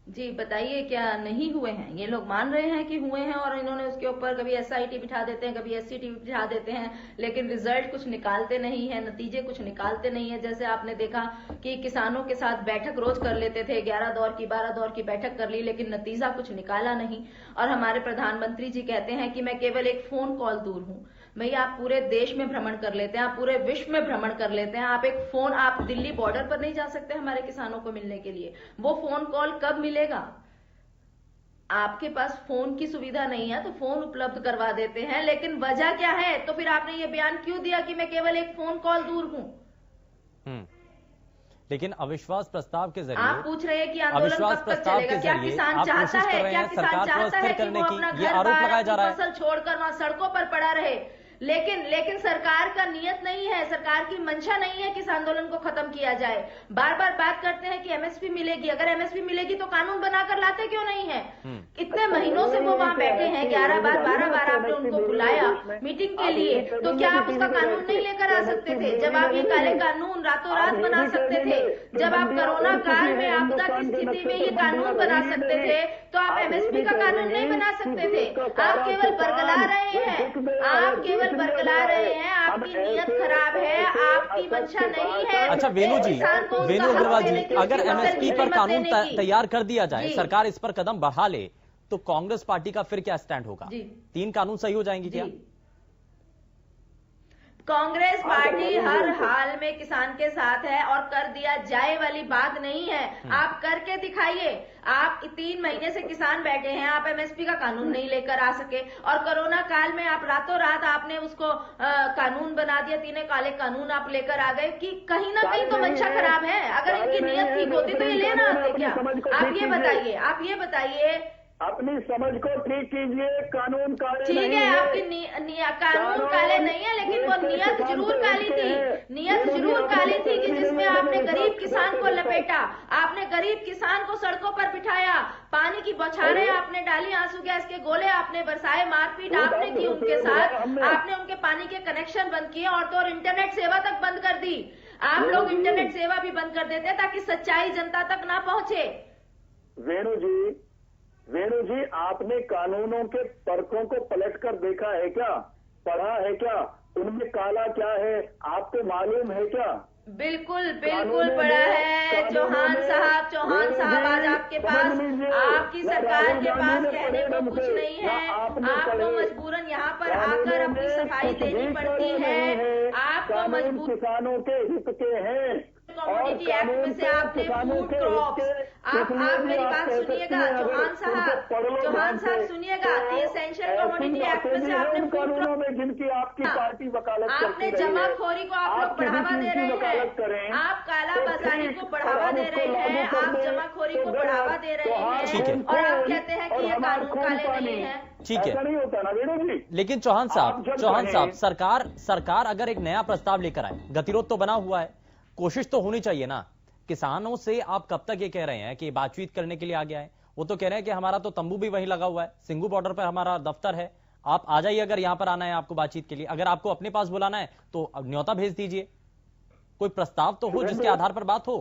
Speaker 9: जी बताइए, क्या नहीं हुए हैं? ये लोग मान रहे हैं कि हुए हैं, और इन्होंने उसके ऊपर कभी एसआईटी बिठा देते हैं, कभी एससीटी बिठा देते हैं, लेकिन रिजल्ट कुछ निकालते नहीं है, नतीजे कुछ निकालते नहीं है। जैसे आपने देखा कि किसानों के साथ बैठक रोज कर लेते थे, 11 दौर की 12 दौर की बैठक कर ली, लेकिन नतीजा कुछ निकाला नहीं। और हमारे प्रधानमंत्री जी कहते हैं कि मैं केवल एक फोन कॉल दूर हूं। भैया आप पूरे देश में भ्रमण कर लेते हैं, आप पूरे विश्व में भ्रमण कर लेते हैं, आप एक फोन, आप दिल्ली बॉर्डर पर नहीं जा सकते हमारे किसानों को मिलने के लिए? वो फोन कॉल कब मिलेगा? आपके पास फोन की सुविधा नहीं है तो फोन उपलब्ध करवा देते हैं, लेकिन वजह क्या है? तो फिर आपने ये बयान क्यों दिया कि मैं केवल एक फोन कॉल दूर हूं?
Speaker 2: लेकिन अविश्वास प्रस्ताव के जरिए
Speaker 9: आप पूछ रहे हैं कि आंदोलन कब तक चलेगा? क्या किसान चाहता है, क्या किसान चाहता है कि वो अपना घर बार फसल छोड़कर वहां सड़कों पर पड़ा रहे? लेकिन सरकार का नियत नहीं है, सरकार की मंशा नहीं है कि इस आंदोलन को खत्म किया जाए। बार बार बात करते हैं कि एमएसपी मिलेगी, अगर एमएसपी मिलेगी तो कानून बनाकर लाते क्यों नहीं है? इतने महीनों से वो वहां बैठे हैं, 11 बार 12 बार आपने उनको बुलाया मीटिंग के लिए, तो क्या आप उसका कानून नहीं लेकर आ सकते थे? जब आप ये काले कानून रातों रात बना सकते थे, जब आप कोरोना काल में आपदा की स्थिति में ये कानून बना सकते थे, तो आप एमएसपी का कानून नहीं बना सकते थे। आप केवल बरगला रहे हैं, आप केवल बरगला रहे हैं, आपकी नीयत खराब है, आपकी मंशा नहीं है।
Speaker 2: अच्छा वेणु जी, वेणु अग्रवाल जी, अगर एमएसपी पर कानून तैयार कर दिया जाए, सरकार इस पर कदम बढ़ा ले, तो कांग्रेस पार्टी का फिर क्या स्टैंड होगा? 3 कानून सही हो जाएंगे क्या?
Speaker 9: कांग्रेस पार्टी हर हाल में किसान के साथ है और कर दिया जाए वाली बात नहीं है। आप करके दिखाइए। आप 3 महीने से किसान बैठे हैं, आप एमएसपी का कानून नहीं लेकर आ सके, और कोरोना काल में आप रातों रात आपने उसको कानून बना दिया, 3 काले कानून आप लेकर आ गए कि कहीं ना कहीं तो मंशा खराब है। अगर इनकी नीयत ठीक होती तो ये लेना आते क्या? आप ये बताइए
Speaker 11: अपनी समझ को ठीक कीजिए। कानून काले
Speaker 9: ठीक है, आपकी कानून काले नहीं है, लेकिन वो नियत जरूर काली थी, नियत जरूर काली थी कि जिसमें आपने गरीब किसान को लपेटा, आपने गरीब किसान को सड़कों पर बिठाया, पानी की बौछारें आपने डाली, आंसू गैस के गोले आपने बरसाए, मारपीट आपने की उनके साथ, आपने उनके पानी के कनेक्शन बंद किए और तो और इंटरनेट सेवा तक बंद कर दी। आप लोग इंटरनेट सेवा भी बंद कर देते ताकि सच्चाई जनता तक ना पहुंचे।
Speaker 11: वेणु जी, आपने कानूनों के परखों को पलट कर देखा है क्या? पढ़ा है क्या? उनमें काला क्या है आपको मालूम है क्या?
Speaker 9: बिल्कुल पड़ा है। चौहान साहब आज आपके पास, आपकी सरकार के पास कहने को कुछ नहीं है, आपको मजबूरन यहाँ पर आकर अपनी सफाई देनी पड़ती है। आपको मजबूर
Speaker 11: किसानों के हित के हैं
Speaker 9: कम्युनिटी एक्ट में से आपने फूड क्रॉप्स, आप मेरी बात सुनिएगा चौहान साहब सुनिएगा, एसेंशियल कम्युनिटी एक्ट में से आपने
Speaker 11: कानूनों में जिनकी आपकी पार्टी वकालत
Speaker 9: आपने जमाखोरी को आप लोग बढ़ावा दे रहे हैं, आप काला बाजारी को बढ़ावा दे रहे हैं, आप जमाखोरी को बढ़ावा दे रहे हैं, और आप कहते हैं कि ये कानून काले नहीं है।
Speaker 2: ठीक है,
Speaker 11: नहीं होता ना वेणु जी।
Speaker 2: लेकिन चौहान साहब सरकार अगर एक नया प्रस्ताव लेकर आए, गतिरोध तो बना हुआ है, कोशिश तो होनी चाहिए ना। किसानों से आप कब तक ये कह रहे हैं कि बातचीत करने के लिए आ गया है? वो तो कह रहे हैं कि हमारा तो तंबू भी वहीं लगा हुआ है, सिंघू बॉर्डर पर हमारा दफ्तर है, आप आ जाइए अगर यहां पर आना है आपको बातचीत के लिए। अगर आपको अपने पास बुलाना है तो न्योता भेज दीजिए, कोई प्रस्ताव तो हो जिसके आधार पर बात हो।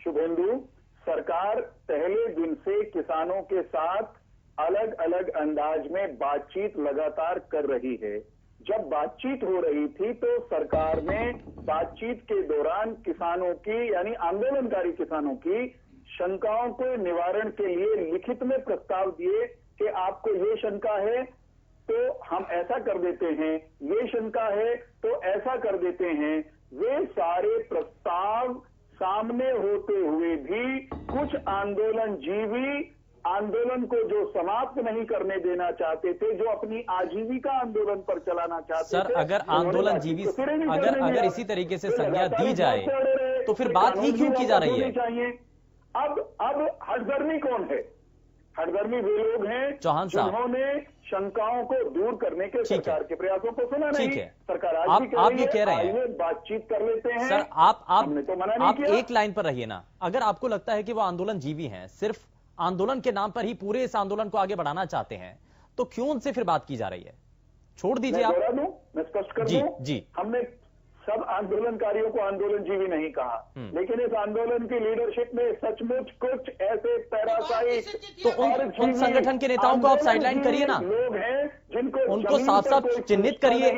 Speaker 11: शुभेंदु, सरकार पहले दिन से किसानों के साथ अलग अलग अंदाज में बातचीत लगातार कर रही है। जब बातचीत हो रही थी तो सरकार ने बातचीत के दौरान किसानों की, यानी आंदोलनकारी किसानों की शंकाओं को निवारण के लिए लिखित में प्रस्ताव दिए कि आपको ये शंका है तो हम ऐसा कर देते हैं, ये शंका है तो ऐसा कर देते हैं। वे सारे प्रस्ताव सामने होते हुए भी कुछ आंदोलनजीवी आंदोलन को जो समाप्त नहीं करने देना चाहते थे, जो अपनी आजीविका आंदोलन पर चलाना चाहते थे।
Speaker 2: सर, अगर आंदोलनजीवी अगर इसी तरीके से संज्ञा दी जाए तो फिर बात ही क्यों की जा रही है?
Speaker 11: अब हठधर्मी कौन है? हठधर्मी वे लोग हैं
Speaker 2: चौहान साहब
Speaker 11: जिन्होंने शंकाओं को दूर करने के सरकार के प्रयासों को सुना नहीं। सरकार
Speaker 2: आप ये कह रहे हैं
Speaker 11: बातचीत कर लेते हैं।
Speaker 2: सर, आप एक लाइन पर रहिए ना। अगर आपको लगता है कि वो आंदोलनजीवी हैं, सिर्फ आंदोलन के नाम पर ही पूरे इस आंदोलन को आगे बढ़ाना चाहते हैं, तो क्यों उनसे फिर बात की जा रही है? छोड़ दीजिए आप।
Speaker 11: मैं स्पष्ट कर दूं, हमने सब आंदोलनकारियों को आंदोलनजीवी नहीं कहा, लेकिन इस आंदोलन की लीडरशिप में सचमुच कुछ ऐसे पैरासाइट
Speaker 2: तो उन संगठन के नेताओं को आप साइडलाइन करिए ना,
Speaker 11: लोग हैं जिनको
Speaker 2: उनको साफ साफ चिन्हित करिए,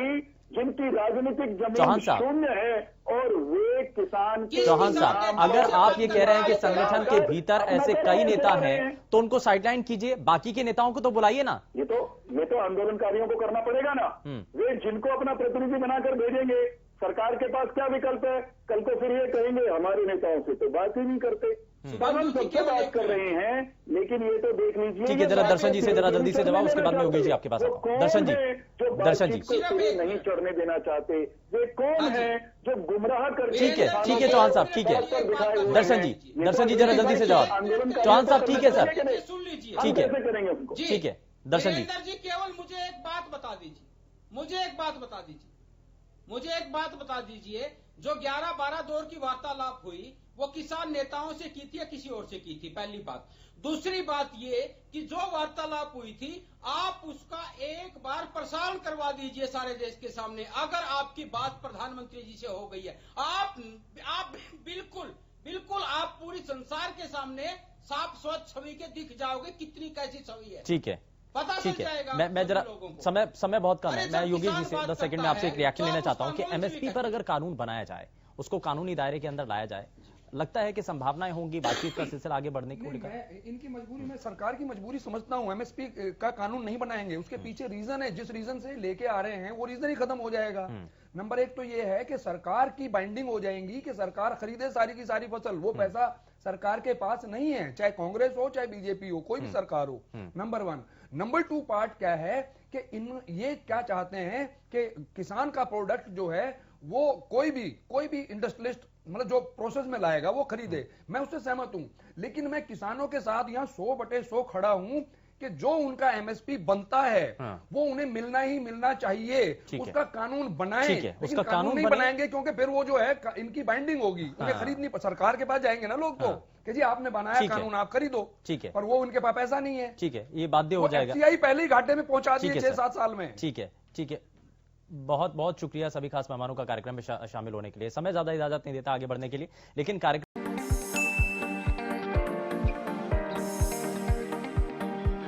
Speaker 11: जिनकी राजनीतिक जमीन शून्य है और वे किसान के
Speaker 2: चौहान साहब, अगर आप ये कह रहे हैं कि संगठन के भीतर ऐसे कई नेता हैं तो उनको साइडलाइन कीजिए, बाकी के नेताओं को तो बुलाइए ना।
Speaker 11: ये तो आंदोलनकारियों को करना पड़ेगा ना। वे जिनको अपना प्रतिनिधि बनाकर भेजेंगे, सरकार के पास क्या विकल्प है? कल को फिर ये कहेंगे हमारे नेताओं से तो बात ही नहीं करते। तब हम सबसे बात कर रहे हैं, लेकिन ये तो देख लीजिए।
Speaker 2: ठीक है, जरा दर्शन जी से जरा जल्दी से जवाब, उसके बाद में योगेश जी आपके पास आता हूं। दर्शन जी, दर्शन जी
Speaker 11: नहीं चढ़ने देना चाहते, वे कौन है जो गुमराह कर?
Speaker 2: ठीक है चौहान साहब, ठीक है दर्शन जी जरा जल्दी से जवाब। चौहान साहब ठीक है सर, ठीक है ठीक है दर्शन जी।
Speaker 10: केवल मुझे एक बात बता दीजिए, जो 11-12 दौर की वार्तालाप हुई वो किसान नेताओं से की थी या किसी और से की थी? पहली बात। दूसरी बात ये कि जो वार्तालाप हुई थी आप उसका एक बार प्रसारण करवा दीजिए सारे देश के सामने। अगर आपकी बात प्रधानमंत्री जी से हो गई है, आप बिल्कुल आप पूरी संसार के सामने साफ स्वच्छ छवि के दिख जाओगे। कितनी कैसी छवि है,
Speaker 2: ठीक है
Speaker 10: पता
Speaker 2: ठीक
Speaker 10: चल
Speaker 2: है।
Speaker 10: जाएगा।
Speaker 2: मैं जरा समय बहुत कम है। मैं योगेश जी से 10 सेकंड में आपसे एक रिएक्शन लेना चाहता हूं कि एमएसपी पर अगर कानून बनाया जाए, उसको कानूनी दायरे के अंदर लाया जाए, लगता है कि संभावनाएं होंगी बातचीत का सिलसिला आगे बढ़ने को लेकर?
Speaker 12: मैं इनकी मजबूरी, मैं सरकार की मजबूरी समझता हूं। एमएसपी का कानून नहीं बनाएंगे, उसके पीछे रीजन है, जिस रीजन से लेके आ रहे हैं वो रीजन ही खत्म हो जाएगा। नंबर एक तो ये है कि सरकार की बाइंडिंग हो जाएगी कि सरकार खरीदे सारी की सारी फसल। वो पैसा सरकार के पास नहीं है, चाहे कांग्रेस हो चाहे बीजेपी हो, कोई भी सरकार हो। नंबर 1। नंबर 2 पार्ट क्या है कि ये क्या चाहते हैं कि किसान का प्रोडक्ट जो है वो कोई भी इंडस्ट्रियलिस्ट मतलब जो प्रोसेस में लाएगा वो खरीदे। मैं उससे सहमत हूं, लेकिन मैं किसानों के साथ यहां 100/100 खड़ा हूं कि जो उनका एमएसपी बनता है वो उन्हें मिलना ही मिलना चाहिए। उसका कानून बनाएं, लेकिन कानून नहीं बनाएंगे क्योंकि फिर वो जो है इनकी बाइंडिंग होगी, उन्हें खरीदनी। सरकार के पास जाएंगे ना लोग तो कि जी आपने बनाया कानून, आप खरीदो।
Speaker 2: ठीक है,
Speaker 12: पर वो उनके पास पैसा नहीं है।
Speaker 2: ठीक है, ये बाध्य हो जाएगा।
Speaker 12: एफसीआई पहले ही घाटे में पहुंचा दिए 6-7 साल में।
Speaker 2: ठीक है बहुत बहुत शुक्रिया सभी खास मेहमानों का कार्यक्रम में शामिल होने के लिए। समय ज्यादा इजाजत नहीं देता आगे बढ़ने के लिए, लेकिन कार्यक्रम